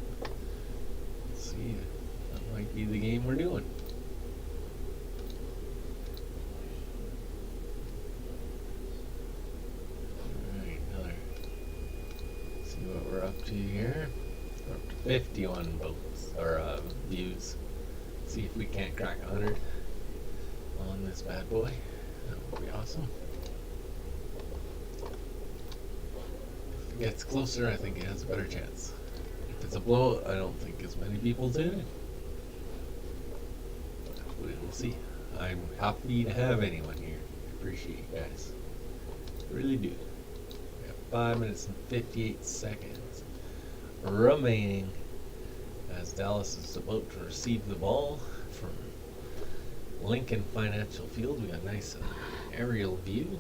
Let's see, that might be the game we're doing. Alright, see what we're up to here. We're up to 51 votes, or views. See if we can't crack 100 on this bad boy. That would be awesome. If it gets closer, I think it has a better chance. If it's a blowout, I don't think as many people do. But we'll see. I'm happy to have anyone here. I appreciate you guys. I really do. We have 5 minutes and 58 seconds remaining as Dallas is about to receive the ball from Lincoln Financial Field. We got a nice aerial view.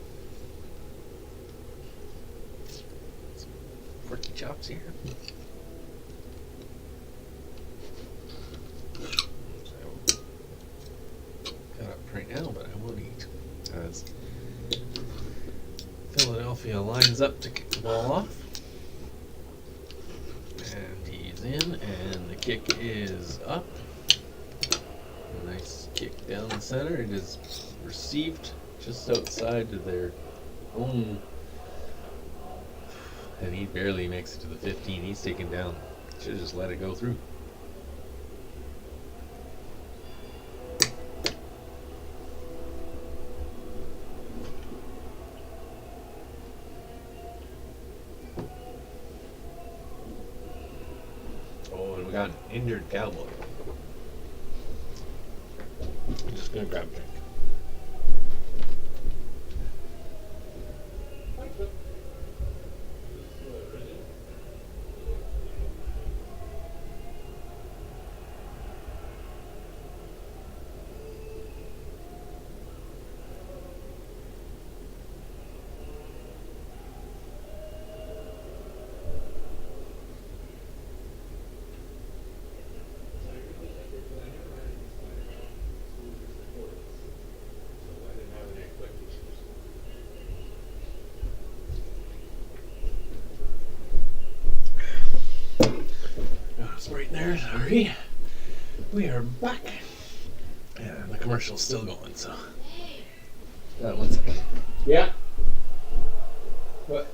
Some quirky chops here. Got up right now, but I won't eat as Philadelphia lines up to kick the ball off. And he's in, and the kick is up. A nice kick down the center. It is received just outside of their own, and he barely makes it to the 15. He's taken down. Should have just let it go through. Oh, and we got an injured Cowboy. I'm just gonna grab a drink. Right there, sorry. We are back. And the commercial's still going, so. 1 second. Yeah? What?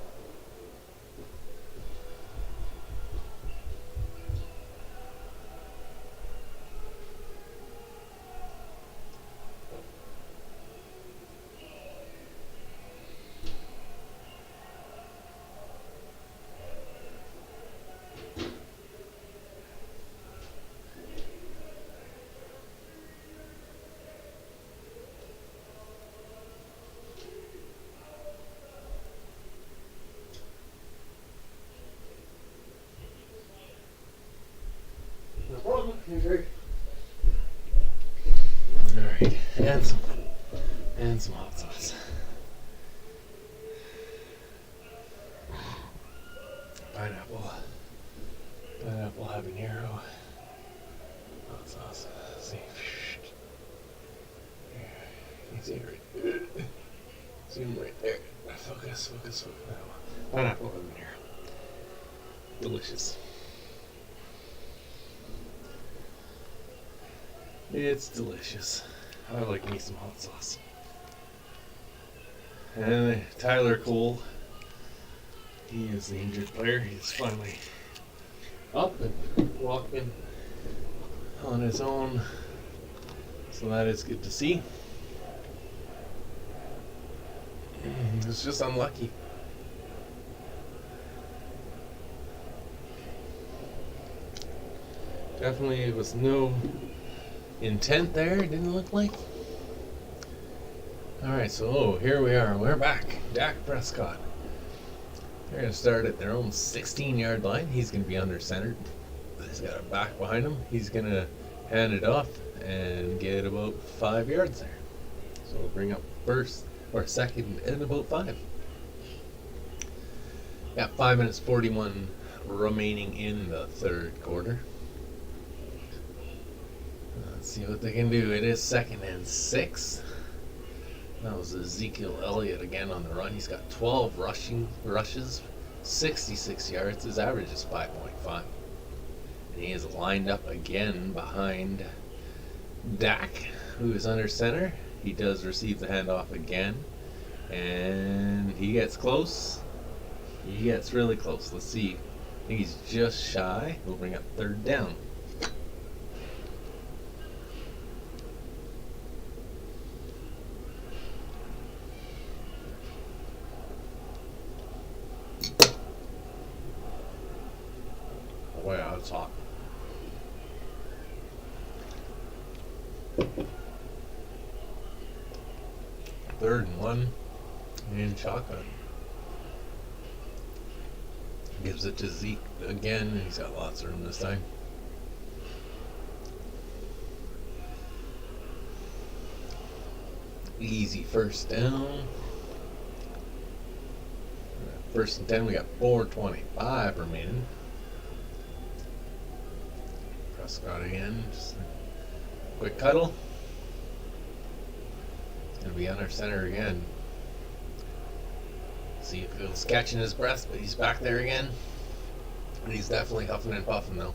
Alright, and some hot sauce. pineapple habanero hot sauce. Let's see. Yeah, you can see it right. Zoom right there. Focus. Pineapple habanero. Delicious. It's delicious. I like me some hot sauce. And Tyler Cole, he is the injured player. He's finally up and walking on his own. So that is good to see. It's just unlucky. Definitely it was no intent there, it didn't look like. Alright, so here we are. We're back. Dak Prescott. They're going to start at their own 16-yard line. He's going to be under center. He's got a back behind him. He's going to hand it off and get about 5 yards there. So we'll bring up first or second and about 5. Got 5 minutes 41 remaining in the third quarter. Let's see what they can do. It is 2nd and 6. That was Ezekiel Elliott again on the run. He's got 12 rushes, 66 yards. His average is 5.5. And he is lined up again behind Dak, who is under center. He does receive the handoff again. And he gets close. He gets really close. Let's see. I think he's just shy. We'll bring up 3rd down. Wow, it's hot. Third and 1 and shotgun. Gives it to Zeke again. He's got lots of room this time. Easy 1st down. 1st and 10. We got 4:25 remaining. Prescott again. Just a quick cuddle. It's going to be under center again. See if he's catching his breath, but he's back there again. And he's definitely huffing and puffing though.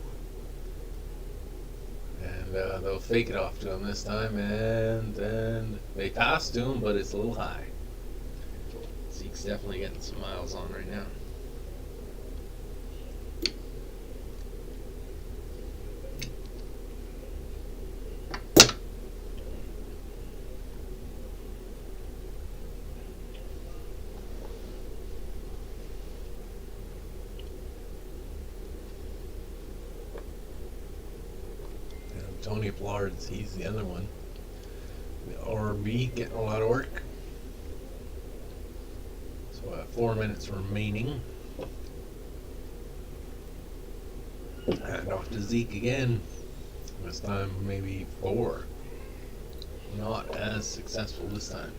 And they'll fake it off to him this time, and they pass to him, but it's a little high. Zeke's definitely getting some miles on right now. Tony Blards, he's the other one. The RB getting a lot of work. So 4 minutes remaining. And off to Zeke again. This time maybe 4. Not as successful this time.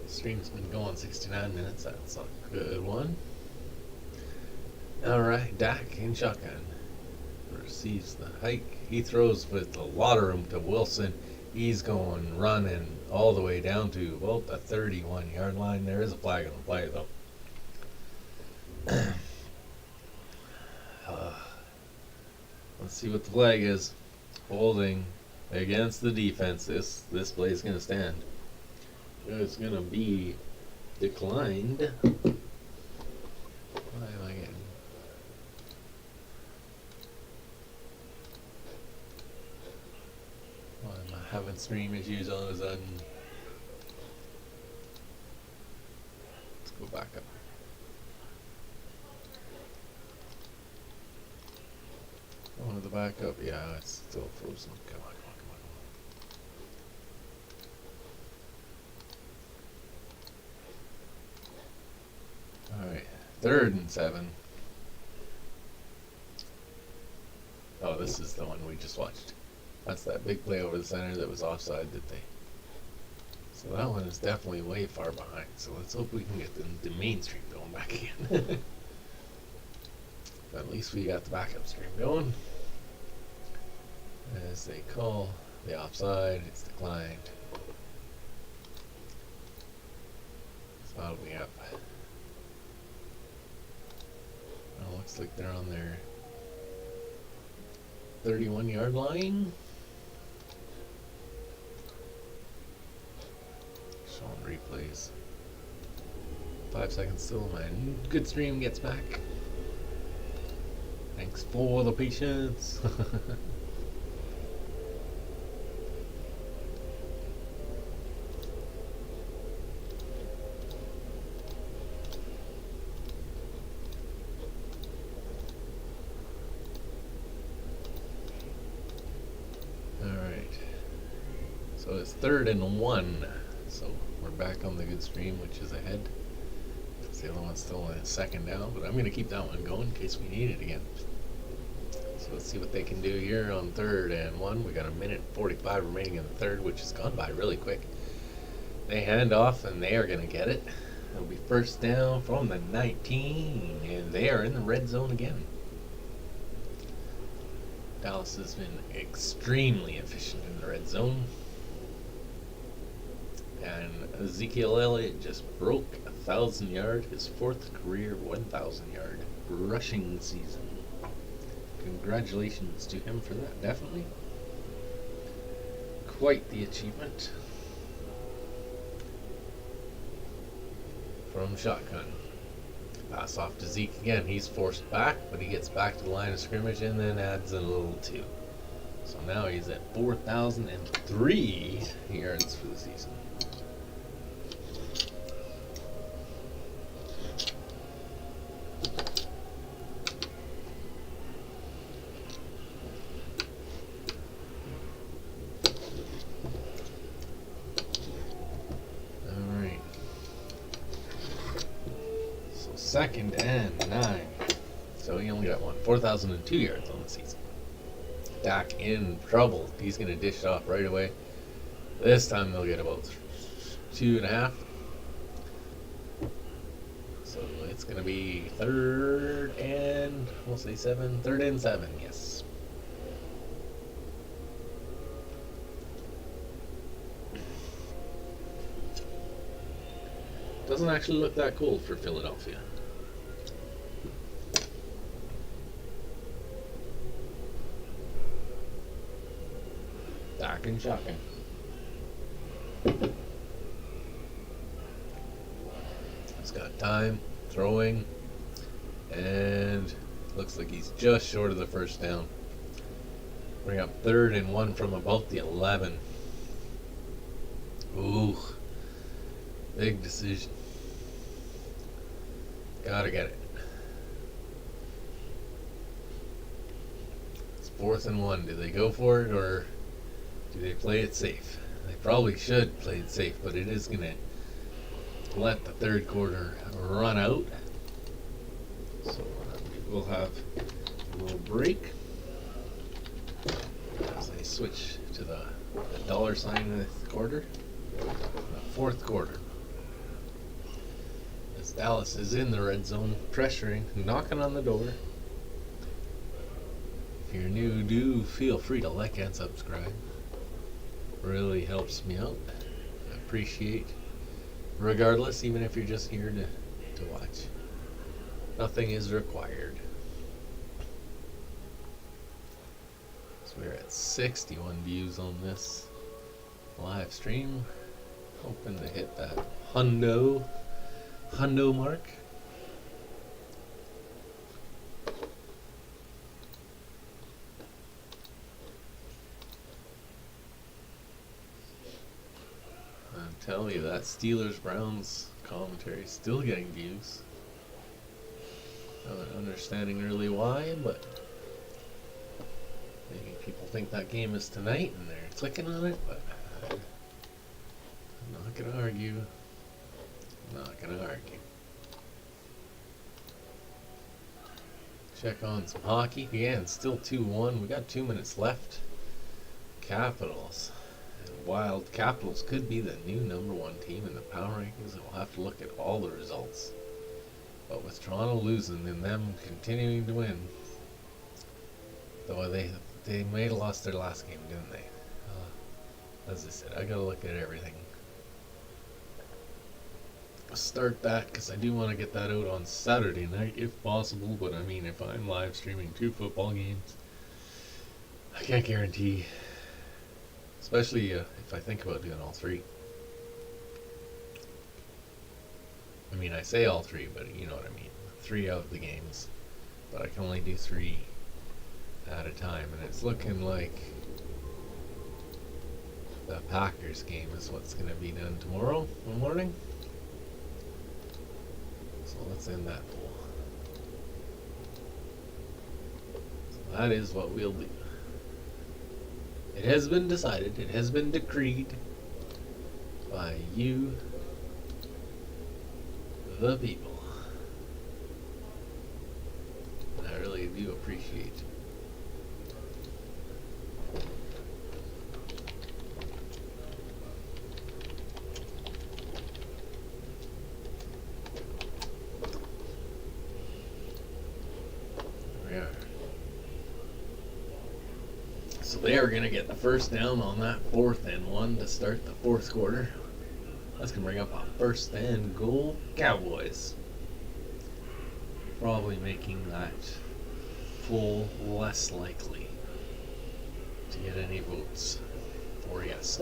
Stream's been going 69 minutes. That's a good one. Alright, Dak in shotgun. Receives the hike. He throws with a lot of room to Wilson. He's going running all the way down to about the 31-yard line. There is a flag on the play, though. Let's see what the flag is. Holding against the defense. This play is going to stand. It's going to be declined. Why am I getting... Why am I having stream issues all of a sudden? Let's go back up. Going to the backup. Yeah, it's still frozen. Come on. Alright, 3rd and 7. this is the one we just watched. That's that big play over the center that was offside that they. So that one is definitely way far behind. So let's hope we can get the mainstream going back again. At least we got the backup stream going. As they call the offside, it's declined. So how do we have? Well, looks like they're on their 31-yard line. Showing replays. 5 seconds still. My good stream gets back. Thanks for the patience. So it's 3rd and 1. So we're back on the good stream, which is ahead. The other one's still in 2nd down, but I'm going to keep that one going in case we need it again. So let's see what they can do here on 3rd and 1. We got a minute 45 remaining in the 3rd, which has gone by really quick. They hand off and they are going to get it. It'll be 1st down from the 19, and they are in the red zone again. Dallas has been extremely efficient in the red zone. And Ezekiel Elliott just broke 1,000 yard, his 4th career 1,000 yard rushing season. Congratulations to him for that, definitely. Quite the achievement. From shotgun. Pass off to Zeke again. He's forced back, but he gets back to the line of scrimmage and then adds a little 2. So now he's at 4,003 yards for the season. Alright. So 2nd and 9. So he only got 4,002 yards on the season. Dak in trouble. He's going to dish it off right away. This time they'll get about 2.5. So it's going to be 3rd and, we'll say 7. 3rd and 7, yes. Doesn't actually look that cold for Philadelphia. Dak and shotgun. He's got time, throwing, and looks like he's just short of the 1st down. Bring up 3rd and 1 from about the 11. Ooh, big decision. Gotta get it. It's 4th and 1. Do they go for it or do they play it safe? They probably should play it safe, but it is going to let the 3rd quarter run out. So we'll have a little break as I switch to the dollar sign of the quarter. The 4th quarter. As Dallas is in the red zone, pressuring, knocking on the door. If you're new, do feel free to like and subscribe. Really helps me out. I appreciate, regardless, even if you're just here to watch. Nothing is required. So we're at 61 views on this live stream. Hoping to hit that hundo mark. I'm telling you, that Steelers-Browns commentary is still getting views. Not understanding really why, but maybe people think that game is tonight and they're clicking on it, but I'm not going to argue. I'm not going to argue. Check on some hockey. Again, still 2-1. We got 2 minutes left. Capitals. And Wild Capitals could be the new #1 team in the power rankings. We'll have to look at all the results. But with Toronto losing and them continuing to win, though they may have lost their last game, didn't they? As I said, I gotta look at everything. I'll start that because I do want to get that out on Saturday night if possible. But I mean, if I'm live streaming 2 football games, I can't guarantee. Especially if I think about doing all 3. I mean, I say all 3, but you know what I mean. 3 out of the games, but I can only do 3 at a time, and it's looking like the Packers game is what's going to be done tomorrow morning. So let's end that poll. So that is what we'll do. It has been decided, it has been decreed by you, the people. And I really do appreciate it. So they are going to get the first down on that 4th and 1 to start the 4th quarter. That's going to bring up a 1st and goal. Cowboys. Probably making that poll less likely to get any votes for yes.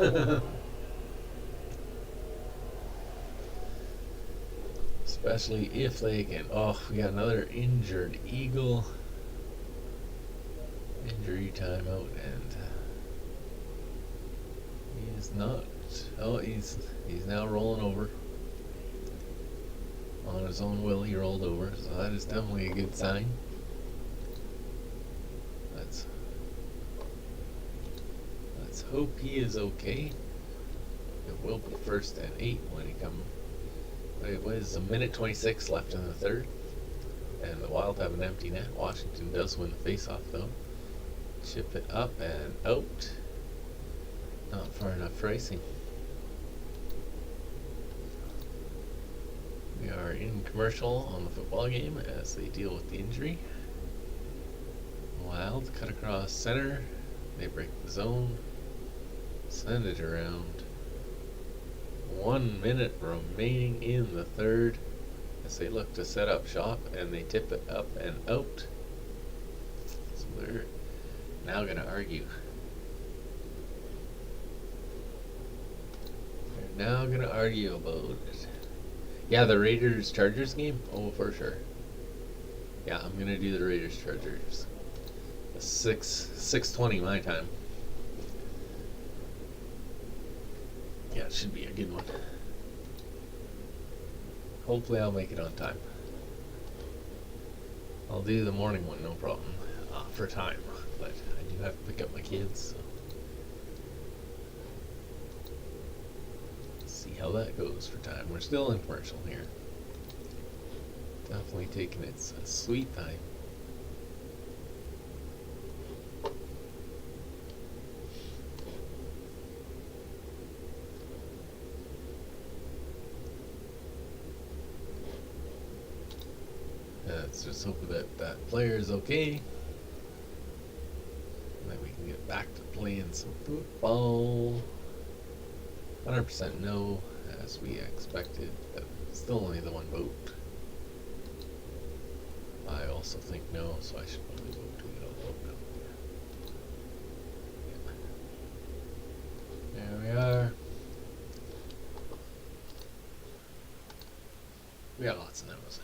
Especially if they can. Oh, we got another injured Eagle. Injury timeout, and he is not. Oh, he's now rolling over on his own will. He rolled over, so that is definitely a good sign. Let's hope he is okay. It will be 1st and 8 when he comes. It was a minute 26 left in the 3rd, and the Wild have an empty net. Washington does win the faceoff though. Chip it up and out. Not far enough racing. We are in commercial on the football game as they deal with the injury. Wild cut across center. They break the zone. Send it around. 1 minute remaining in the 3rd as they look to set up shop, and they tip it up and out. So they're now going to argue. They're now going to argue about it. Yeah, the Raiders-Chargers game? Oh, for sure. Yeah, I'm going to do the Raiders-Chargers. 6:20 my time. Yeah, it should be a good one. Hopefully I'll make it on time. I'll do the morning one, no problem, for time. But I do have to pick up my kids, so let's see how that goes for time. We're still in commercial here. Definitely taking its sweet time. Let's just hope that player is okay. That we can get back to playing some football. 100% no, as we expected, but still only the 1 vote. I also think no, so I should probably vote to get a vote no. Yeah. There we are. We got lots of no's.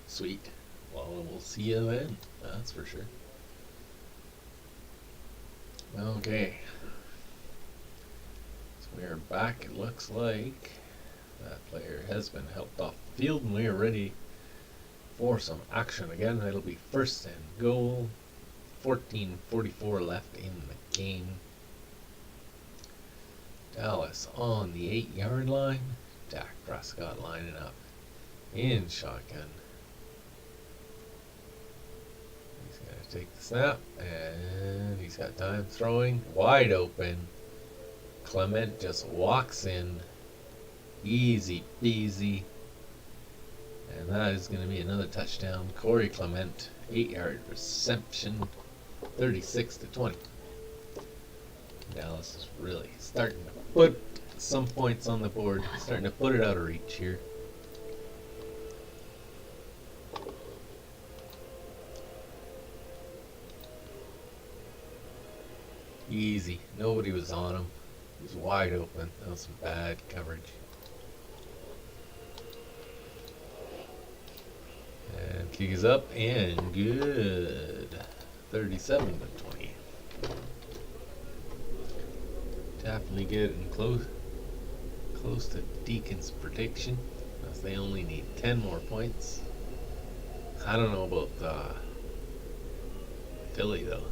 Sweet. Well, we'll see you then. That's for sure. Okay. So we are back. It looks like that player has been helped off the field, and we are ready for some action again. It'll be 1st and goal. 14:44 left in the game. Dallas on the 8-yard line. Dak Prescott lining up in shotgun. He's going to take the snap, and he's got time throwing. Wide open. Clement just walks in. Easy peasy. And that is going to be another touchdown. Corey Clement, 8-yard reception, 36-20. Dallas is really starting to put some points on the board, starting to put it out of reach here. Easy. Nobody was on him. He was wide open. That was some bad coverage. And kick is up and good. 37-20. Definitely getting close to Deacon's prediction, as they only need 10 more points. I don't know about Philly though.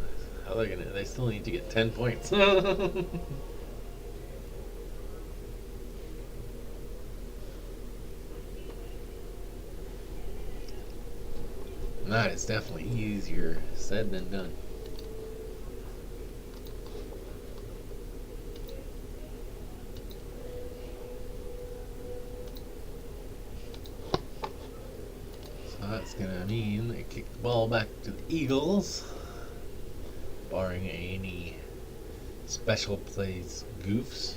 How they still need to get 10 points. That is definitely easier said than done. So that's going to mean they kick the ball back to the Eagles, barring any special plays goofs,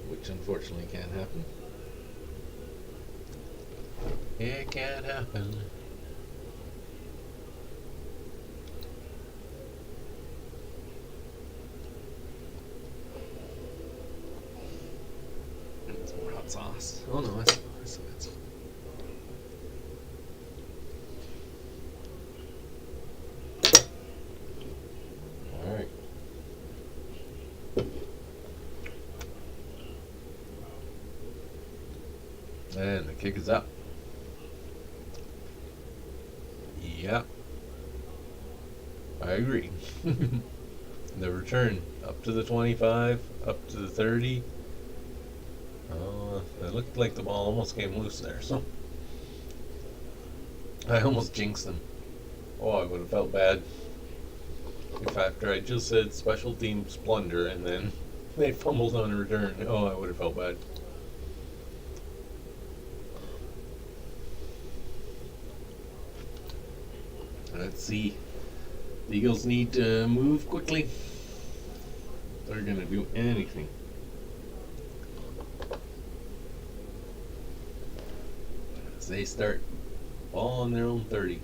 which unfortunately can't happen. It can't happen. Sauce. Oh no, that's all right. And the kick is up. Yep. I agree. The return up to the 25, up to the 30. It looked like the ball almost came loose there, so I almost jinxed them. Oh, I would have felt bad if after I just said special teams blunder and then they fumbled on a return. Oh, I would have felt bad. Let's see. The Eagles need to move quickly. They're going to do anything. They start ball on their own 30.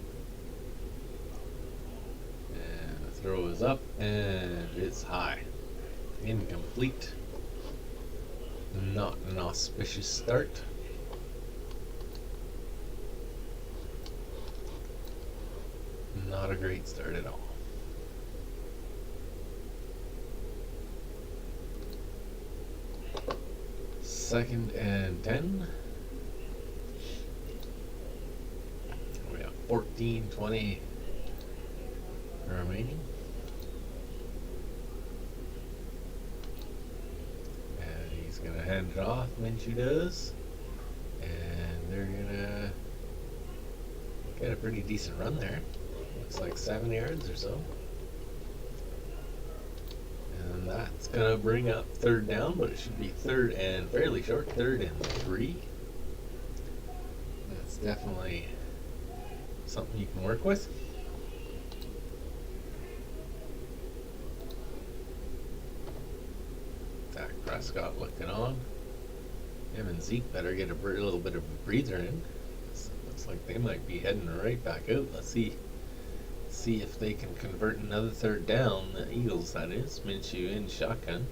And the throw is up and it's high. Incomplete. Not an auspicious start. Not a great start at all. Second and 10. 14-20 remaining. And he's going to hand it off. Minshew does. And they're going to get a pretty decent run there. Looks like 7 yards or so. And that's going to bring up third down, but it should be third and fairly short. 3rd and 3. That's definitely something you can work with. Dak Prescott looking on. Him and Zeke better get a little bit of a breather in. Looks like they might be heading right back out. Let's see if they can convert another third down. The Eagles, that is. Minshew in shotgun.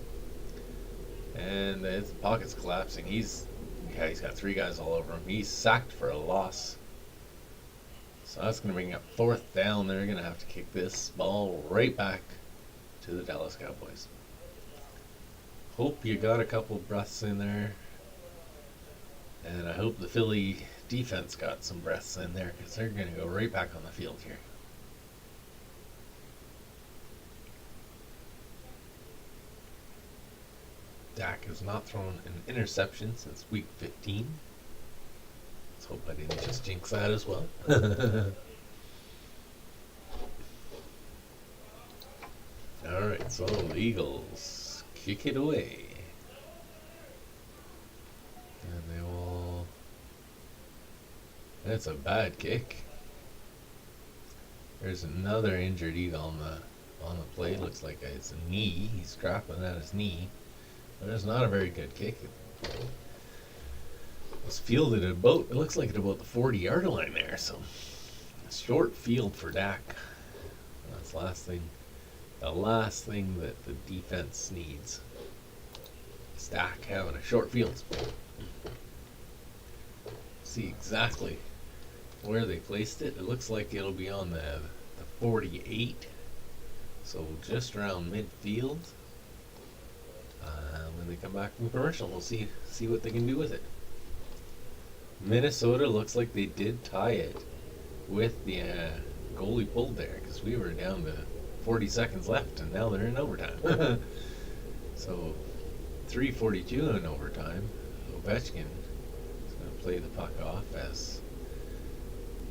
And his pocket's collapsing. He's got 3 guys all over him. He's sacked for a loss. So that's going to bring up 4th down. They're going to have to kick this ball right back to the Dallas Cowboys. Hope you got a couple breaths in there. And I hope the Philly defense got some breaths in there, because they're going to go right back on the field here. Dak has not thrown an interception since week 15. Hope I didn't just jinx that as well. Alright, so the Eagles kick it away. And they will. That's a bad kick. There's another injured Eagle on the play. Looks like it's a knee. He's scrapping at his knee. But it's not a very good kick. It was fielded at about, it looks like at about the 40-yard line there. So, a short field for Dak. That's the last thing that the defense needs. Is Dak having a short field. See exactly where they placed it. It looks like it'll be on the 48, so just around midfield. When they come back from commercial, we'll see what they can do with it. Minnesota looks like they did tie it with the goalie pulled there, because we were down to 40 seconds left, and now they're in overtime. So 3:42 in overtime. Ovechkin play the puck off as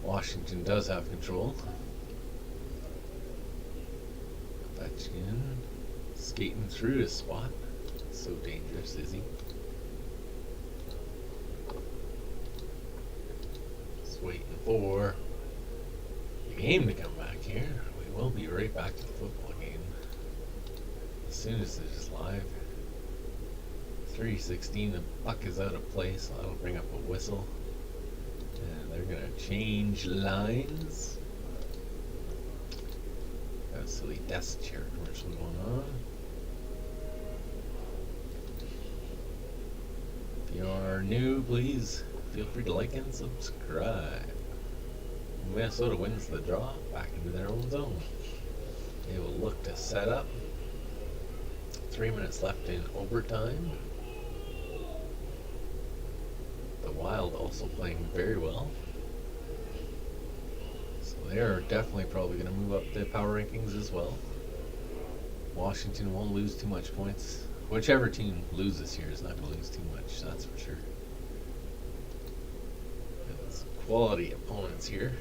Washington does have control. Ovechkin skating through his spot. So dangerous, is he? Just waiting for the game to come back here. We will be right back to the football game as soon as it is live. 3:16, the puck is out of play, so that'll bring up a whistle. And they're going to change lines. Got a silly desk chair commercial going on. If you are new, please feel free to like and subscribe. Minnesota wins the draw back into their own zone. They will look to set up. 3 minutes left in overtime. The Wild also playing very well. So they are definitely probably going to move up the power rankings as well. Washington won't lose too much points. Whichever team loses here is not going to lose too much, that's for sure. It's quality opponents here.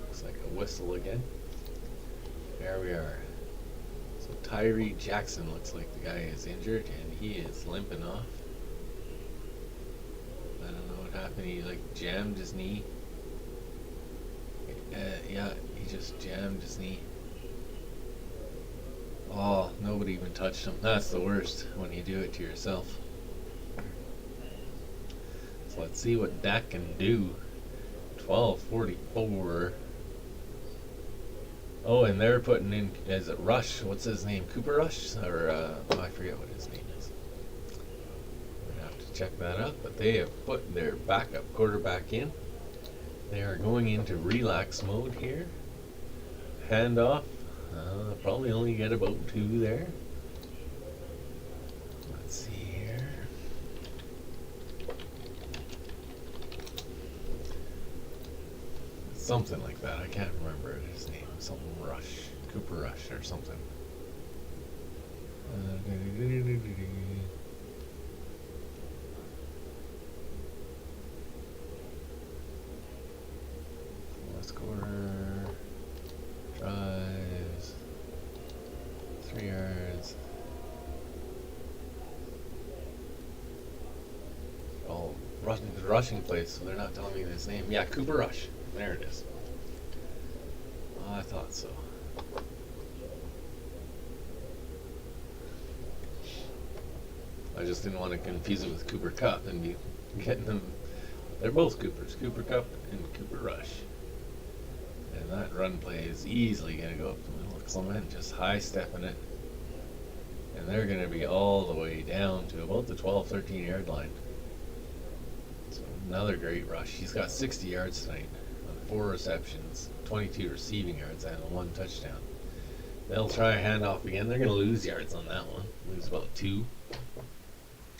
Looks like a whistle again. There we are. So Tyree Jackson looks like the guy is injured and he is limping off. I don't know what happened. He like jammed his knee. Yeah, he just jammed his knee. Oh, nobody even touched him. That's the worst when you do it to yourself. So let's see what Dak can do. 12:44. Oh, and they're putting in, is it Rush? What's his name? Cooper Rush? Or, oh, I forget what his name is. We're going to have to check that out. But they have put their backup quarterback in. They are going into relax mode here. Handoff. Probably only get about 2 there. Let's see here. Something like that. I can't remember his name. Something Rush. Cooper Rush or something. Scorer. Drives. 3 yards. Oh, rushing place, so they're not telling me his name. Yeah, Cooper Rush. There it is. Oh, I thought so. I just didn't want to confuse it with Cooper Cup and be getting them. They're both Coopers, Cooper Cup and Cooper Rush. And that run play is easily going to go up the middle of Clement, just high stepping it. And they're going to be all the way down to about the 12-13 yard line. So another great rush. He's got 60 yards tonight on 4 receptions, 22 receiving yards, and 1 touchdown. They'll try a handoff again. They're going to lose yards on that one. Lose about 2.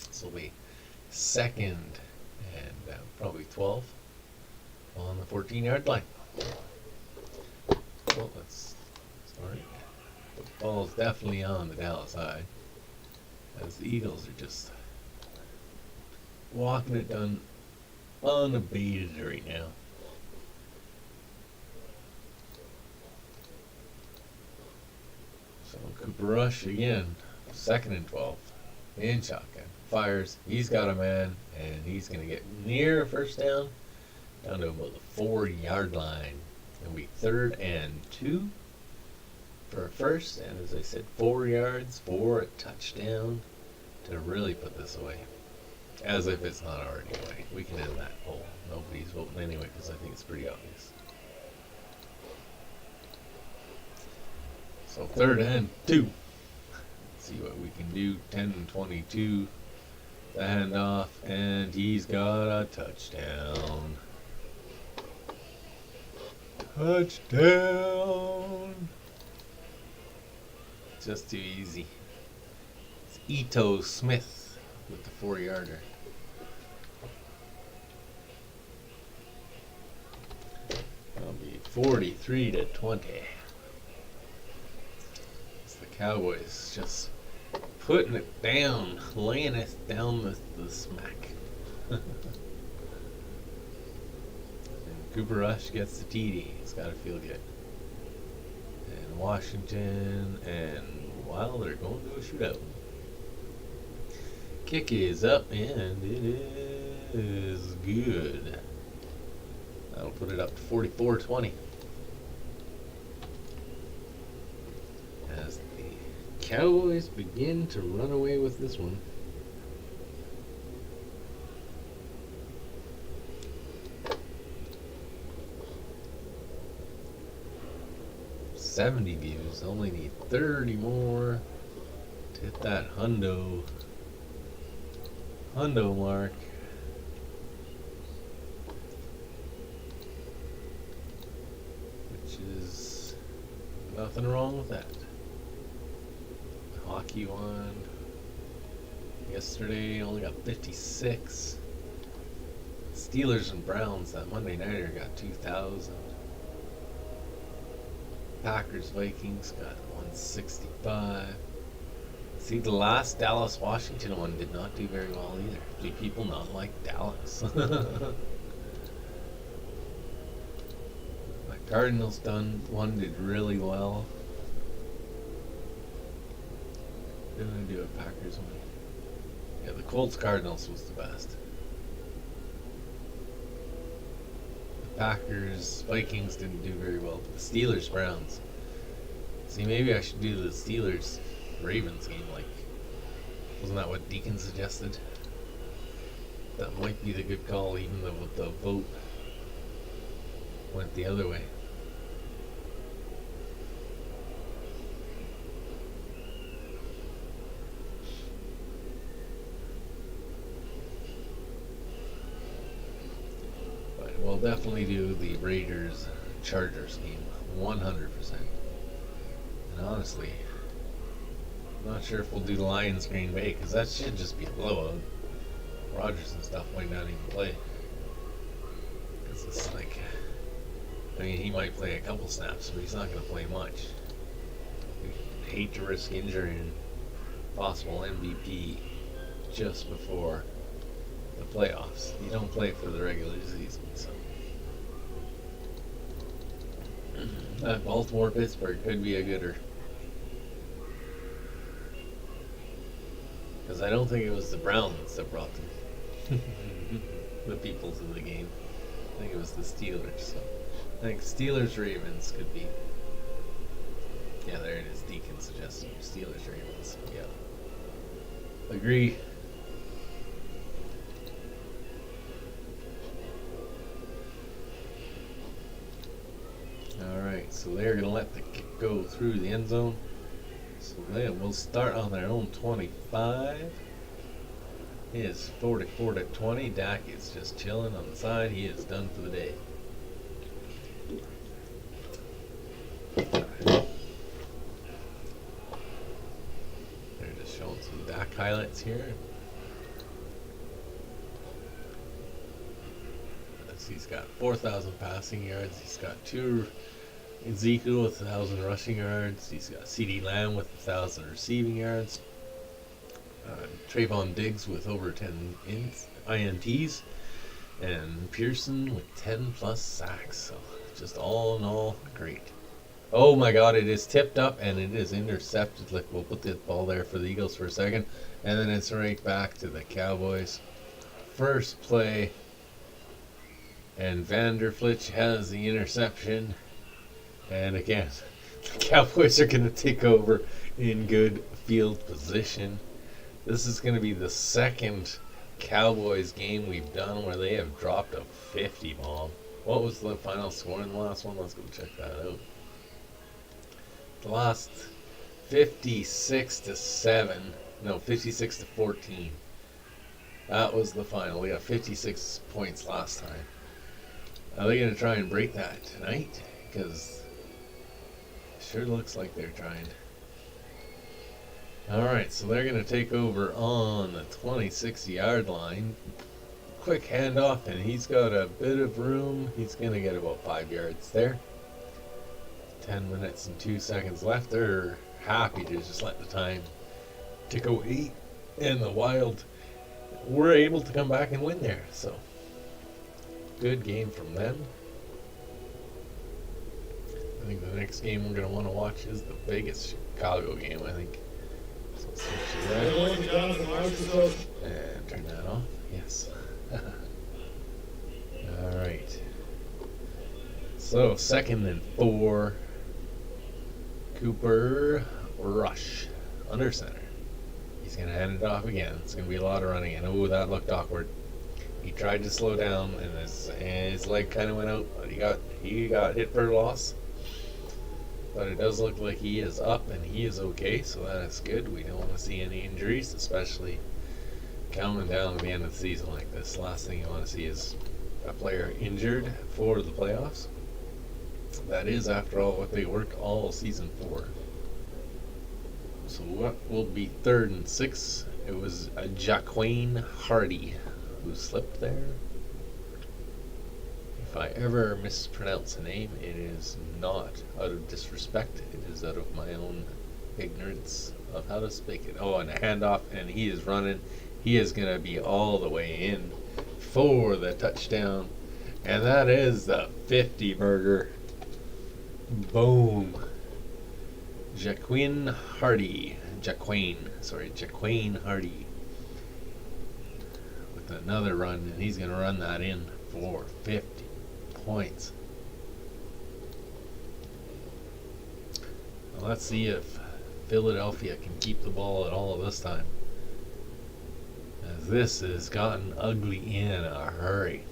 This will be 2nd and probably 12 on the 14-yard line. Well, that's sorry. The ball's definitely on the Dallas side, as the Eagles are just walking it down unabated right now. So Cooper Rush again, 2nd and 12. In shotgun. Fires. He's got a man, and he's going to get near a first down, down to about the 4-yard line. It'll be 3rd and 2 for a first, and as I said, 4 yards for a touchdown to really put this away. As if it's not already away. We can end that poll. Nobody's voting anyway because I think it's pretty obvious. So 3rd and 2. See what we can do. 10-22. The handoff, and he's got a touchdown. Touchdown! Just too easy. It's Ito Smith with the 4-yarder. That'll be 43-20. It's the Cowboys just putting it down, laying us down the smack. And Cooper Rush gets the TD. It's got to feel good. And Washington, and well, they're going to a shootout. Kick is up, and it is good. That'll put it up to 44-20. As the Cowboys begin to run away with this one. $70 views. Only need 30 more to hit that hundo mark. Which is nothing wrong with that. Hockey won yesterday, only got 56. Steelers and Browns, that Monday nighter, got 2,000. Packers Vikings got 165. See, the last Dallas Washington one did not do very well either. Do people not like Dallas? The Cardinals one did really well. Didn't I do a Packers one? Yeah, the Colts Cardinals was the best. The Packers Vikings didn't do very well, but the Steelers Browns. See, maybe I should do the Steelers Ravens game. Like, wasn't that what Deacon suggested? That might be the good call, even though the vote went the other way. But we'll definitely do the Raiders Chargers game, 100%. And honestly, I'm not sure if we'll do the Lions Green Bay, because that should just be a blowout. Rodgers and stuff might not even play. Because it's like, I mean, he might play a couple snaps, but he's not going to play much. I hate to risk injury and possible MVP just before the playoffs. You don't play for the regular season, so. Baltimore-Pittsburgh could be a gooder. Because I don't think it was the Browns that brought them, the people to the game. I think it was the Steelers. So I think Steelers-Ravens could be. Yeah, there it is. Deacon suggested Steelers-Ravens. Yeah. Agree. Alright, so they're going to let the kick go through the end zone. So they will start on their own 25. It is 44-20. Dak is just chilling on the side. He is done for the day. They're just showing some Dak highlights here. He's got 4,000 passing yards. He's got Ezekiel with 1,000 rushing yards. He's got CeeDee Lamb with 1,000 receiving yards. Trayvon Diggs with over 10 INTs. And Pearson with 10 plus sacks. So just all in all, great. Oh my God, it is tipped up and it is intercepted. Like, we'll put the ball there for the Eagles for a second. And then it's right back to the Cowboys. First play. And Vanderflitch has the interception. And again, the Cowboys are going to take over in good field position. This is going to be the second Cowboys game we've done where they have dropped a 50 bomb. What was the final score in the last one? Let's go check that out. The last 56 to 7. No, 56 to 14. That was the final. We got 56 points last time. Are they going to try and break that tonight? Because it sure looks like they're trying. Alright, so they're going to take over on the 26-yard line. Quick handoff, and he's got a bit of room. He's going to get about 5 yards there. 10 minutes and 2 seconds left. They're happy to just let the time tick away. And the Wild were able to come back and win there. So, good game from them. I think the next game we're going to want to watch is the Vegas Chicago game, I think. So switch to that. And turn that off. Yes. Alright. So, 2nd and 4. Cooper Rush. Under center. He's going to hand it off again. It's going to be a lot of running. And oh, that looked awkward. He tried to slow down, and his leg kind of went out. But he got hit for a loss. But it does look like he is up and he is okay, so that is good. We don't want to see any injuries, especially coming down to the end of the season like this. Last thing you want to see is a player injured for the playoffs. That is, after all, what they worked all season for. So what will be 3rd and 6? It was Jaquain Hardy who slipped there. If I ever mispronounce a name, it is not out of disrespect. It is out of my own ignorance of how to speak it. Oh, and a handoff, and he is running. He is going to be all the way in for the touchdown. And that is the 50 burger. Boom. Jaquain Hardy. Jaquain Hardy. With another run, and he's going to run that in for 50 points. Well, let's see if Philadelphia can keep the ball at all this time, as this has gotten ugly in a hurry.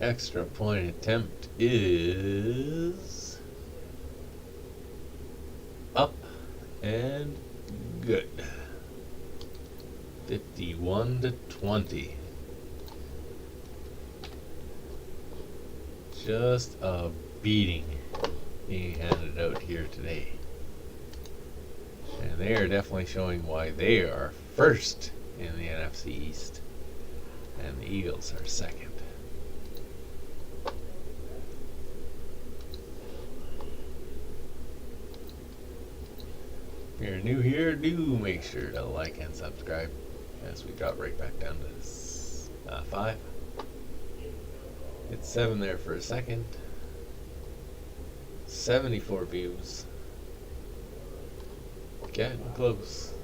Extra point attempt is up and good. 51 to 20. Just a beating being handed out here today. And they are definitely showing why they are first in the NFC East. And the Eagles are second. If you're new here, do make sure to like and subscribe as we drop right back down to 5. It's 7 there for a second. 74 views. Getting close.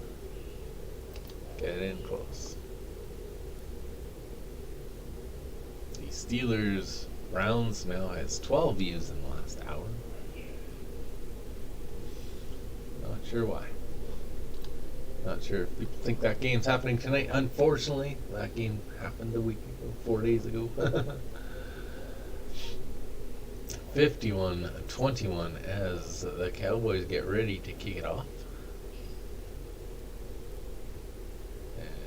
Getting close. The Steelers Browns now has 12 views in the last hour. Not sure why. Not sure if people think that game's happening tonight. Unfortunately, that game happened a week ago, 4 days ago. 51-21 as the Cowboys get ready to kick it off.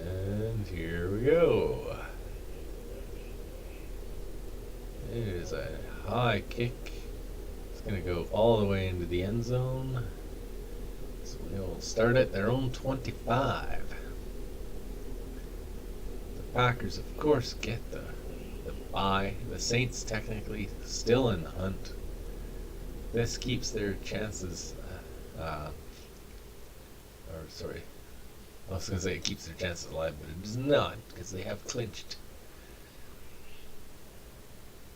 And here we go. It is a high kick. It's going to go all the way into the end zone. So they will start at their own 25. The Packers, of course, get the bye. The Saints technically still in the hunt. This keeps their chances, I was going to say it keeps their chances alive, but it does not, because they have clinched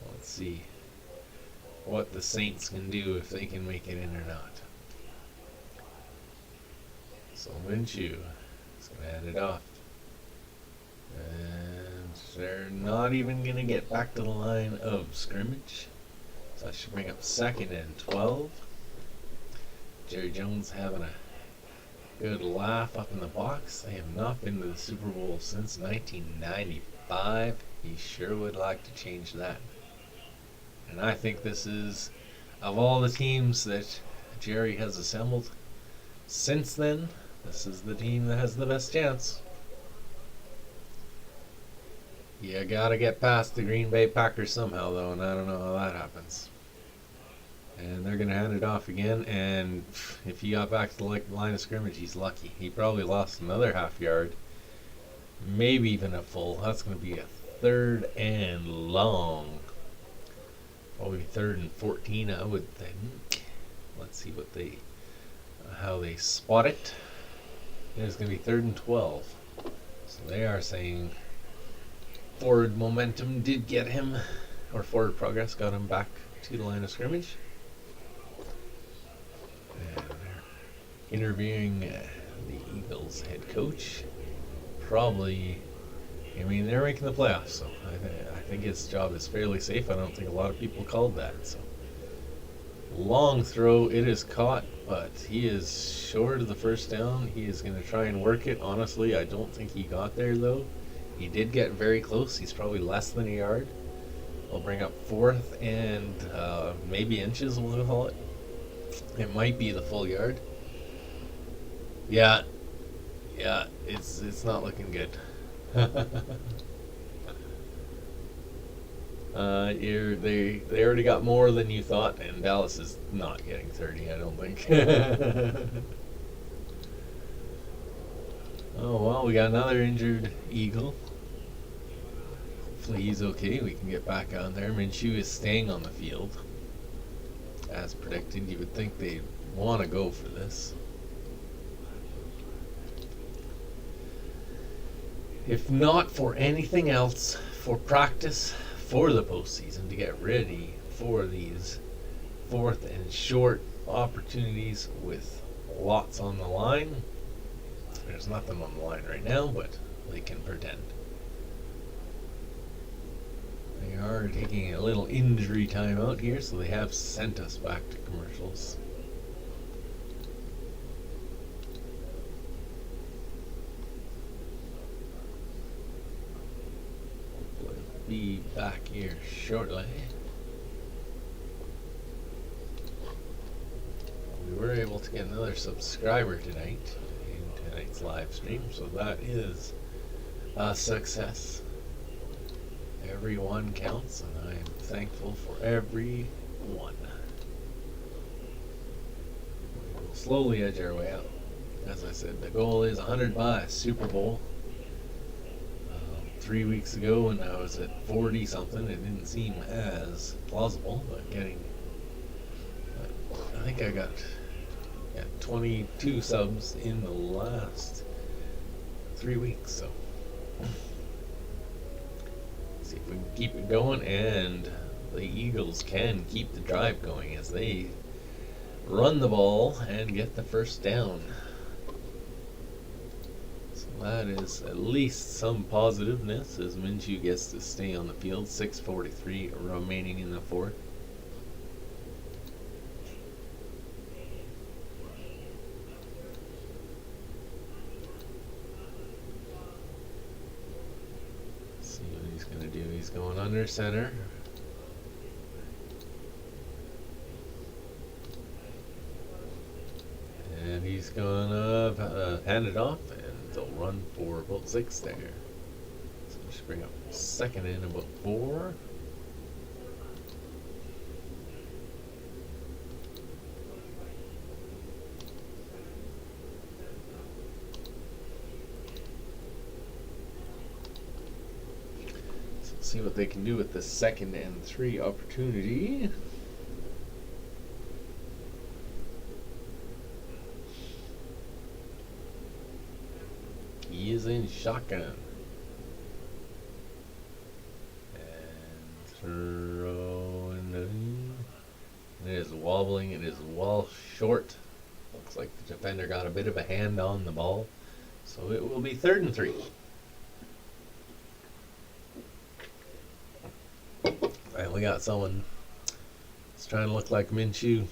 Let's see what the Saints can do, if they can make it in or not. So Minshew is going to hand it off. And they're not even going to get back to the line of scrimmage. So that should bring up 2nd and 12. Jerry Jones having a good laugh up in the box. They have not been to the Super Bowl since 1995. He sure would like to change that. And I think this is, of all the teams that Jerry has assembled since then, this is the team that has the best chance. You gotta get past the Green Bay Packers somehow, though, and I don't know how that happens. And they're gonna hand it off again, and if he got back to the line of scrimmage, he's lucky. He probably lost another half yard, maybe even a full. That's gonna be a 3rd and long. Probably 3rd and 14, I would think. Let's see what how they spot it. It's going to be 3rd and 12. So they are saying forward momentum did get him, or forward progress got him back to the line of scrimmage. And they're interviewing the Eagles head coach. Probably, I mean, they're making the playoffs, so I think his job is fairly safe. I don't think a lot of people called that. So long throw, it is caught, but he is short of the first down. He is going to try and work it. Honestly, I don't think he got there, though. He did get very close. He's probably less than a yard. We'll bring up 4th and maybe inches, we'll call it. It might be the full yard. Yeah, it's not looking good. They already got more than you thought, and Dallas is not getting 30, I don't think. Oh well, we got another injured Eagle. Hopefully he's okay. We can get back on there. Minshew is staying on the field, as predicted. You would think they'd want to go for this. If not for anything else, for practice for the postseason, to get ready for these 4th and short opportunities with lots on the line. There's nothing on the line right now, but they can pretend. They are taking a little injury time out here, so they have sent us back to commercials. Be back here shortly. We were able to get another subscriber tonight in tonight's live stream, so that is a success. Every one counts, and I am thankful for every one. We will slowly edge our way out. As I said, the goal is 100 by Super Bowl. 3 weeks ago when I was at 40 something, it didn't seem as plausible, but I think I got 22 subs in the last 3 weeks, so see if we can keep it going, and the Eagles can keep the drive going as they run the ball and get the first down. That is at least some positiveness as Minshew gets to stay on the field. 6:43 remaining in the 4th. Let's see what he's going to do. He's going under center. And he's going to hand it off. They'll run for about 6 there. So we should bring up 2nd and about 4. So we'll see what they can do with the 2nd and 3 opportunity. He is in shotgun. And throw. It is wobbling. It is well short. Looks like the defender got a bit of a hand on the ball. So it will be 3rd and 3. And we got someone that's trying to look like Minshew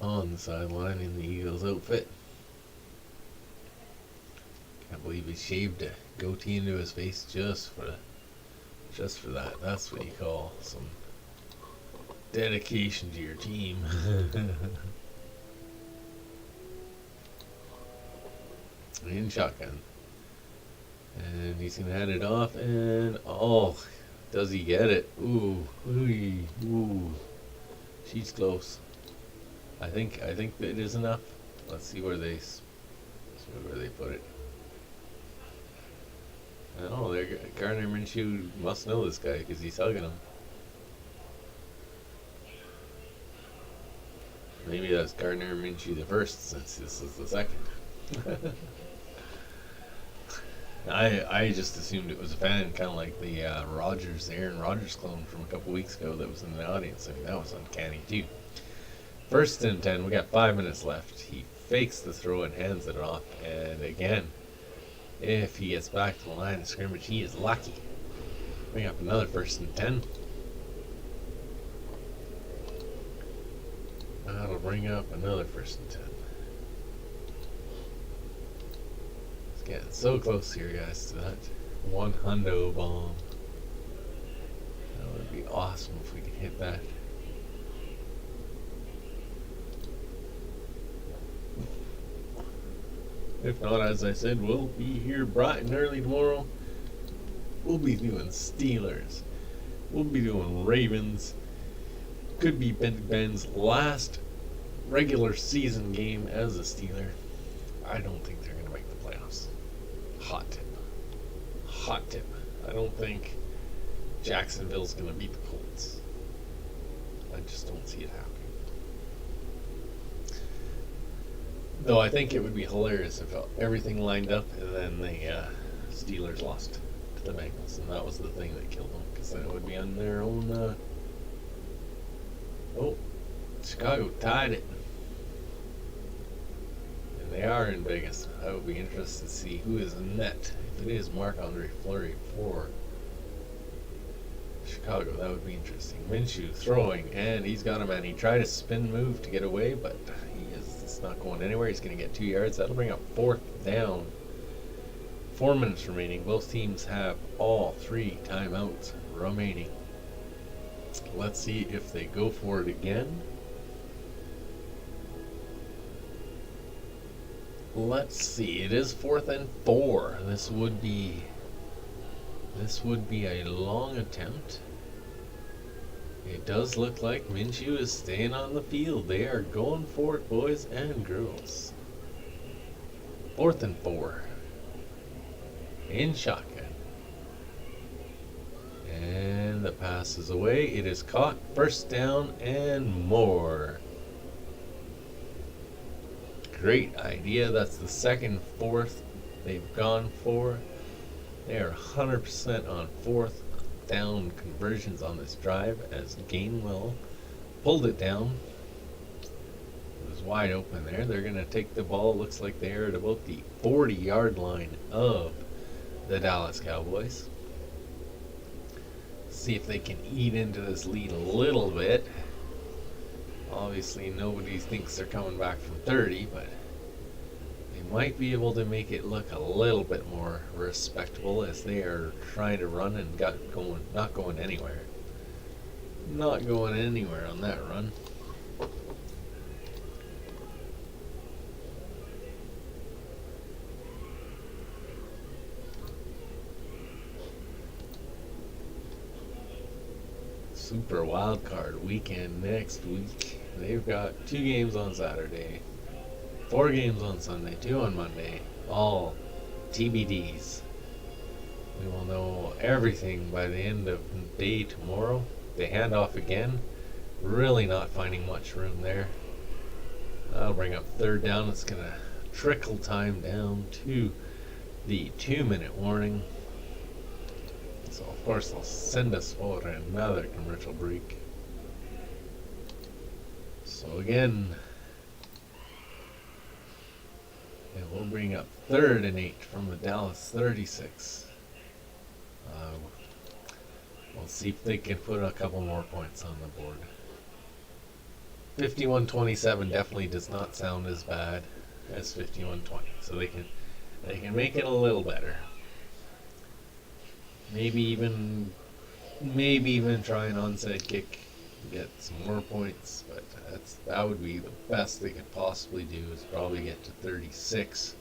on the sideline in the Eagles outfit. Can't believe he shaved a goatee into his face just for that. That's what you call some dedication to your team. In shotgun. And he's gonna head it off, and oh, does he get it? Ooh, ooh, she's close. I think that it is enough. Let's see where they put it. Oh, Gardner Minshew must know this guy because he's hugging him. Maybe that's Gardner Minshew the first, since this is the second. I just assumed it was a fan, kind of like the Aaron Rodgers clone from a couple weeks ago that was in the audience. I mean, that was uncanny too. 1st and 10, we got 5 minutes left. He fakes the throw and hands it off. And again, if he gets back to the line of scrimmage, he is lucky. Bring up another 1st and 10. That'll bring up another 1st and 10. It's getting so close here, guys, to that 100 bomb. That would be awesome if we could hit that. If not, as I said, we'll be here bright and early tomorrow. We'll be doing Steelers. We'll be doing Ravens. Could be Ben's last regular season game as a Steeler. I don't think they're going to make the playoffs. Hot tip. I don't think Jacksonville's going to beat the Colts. I just don't see it happening. Though I think it would be hilarious if everything lined up and then the Steelers lost to the Bengals, and that was the thing that killed them, because then it would be on their own. Chicago tied it, and they are in Vegas. I would be interested to see who is net. If it is Marc-Andre Fleury for Chicago, that would be interesting. Minshew throwing, and he's got a man. He tried a spin move to get away, but it's not going anywhere. He's going to get 2 yards. That'll bring up 4th down. 4 minutes remaining. Both teams have all 3 timeouts remaining. Let's see if they go for it again. Let's see. It is 4th and 4. This would be a long attempt. It does look like Minshew is staying on the field. They are going for it, boys and girls. 4th and 4. In shotgun. And the pass is away. It is caught. 1st down and more. Great idea. That's the 2nd, 4th they've gone for. They are 100% on 4th down conversions on this drive, as Gainwell pulled it down. It was wide open there. They're going to take the ball. Looks like they're at about the 40-yard line of the Dallas Cowboys. See if they can eat into this lead a little bit. Obviously, nobody thinks they're coming back from 30, but they might be able to make it look a little bit more respectable, as they are trying to run and not going anywhere. Not going anywhere on that run. Super wild card weekend next week. They've got 2 games on Saturday, 4 games on Sunday, 2 on Monday, all TBDs. We will know everything by the end of the day tomorrow. They hand off again. Really not finding much room there. That'll bring up 3rd down. It's going to trickle time down to the 2-minute warning. So, of course, they'll send us for another commercial break. So again, yeah, we'll bring up 3rd and 8 from the Dallas 36. We'll see if they can put a couple more points on the board. 51-27 definitely does not sound as bad as 51-20, so they can make it a little better. Maybe even try an onside kick, get some more points, but that would be the best they could possibly do, is probably get to 36.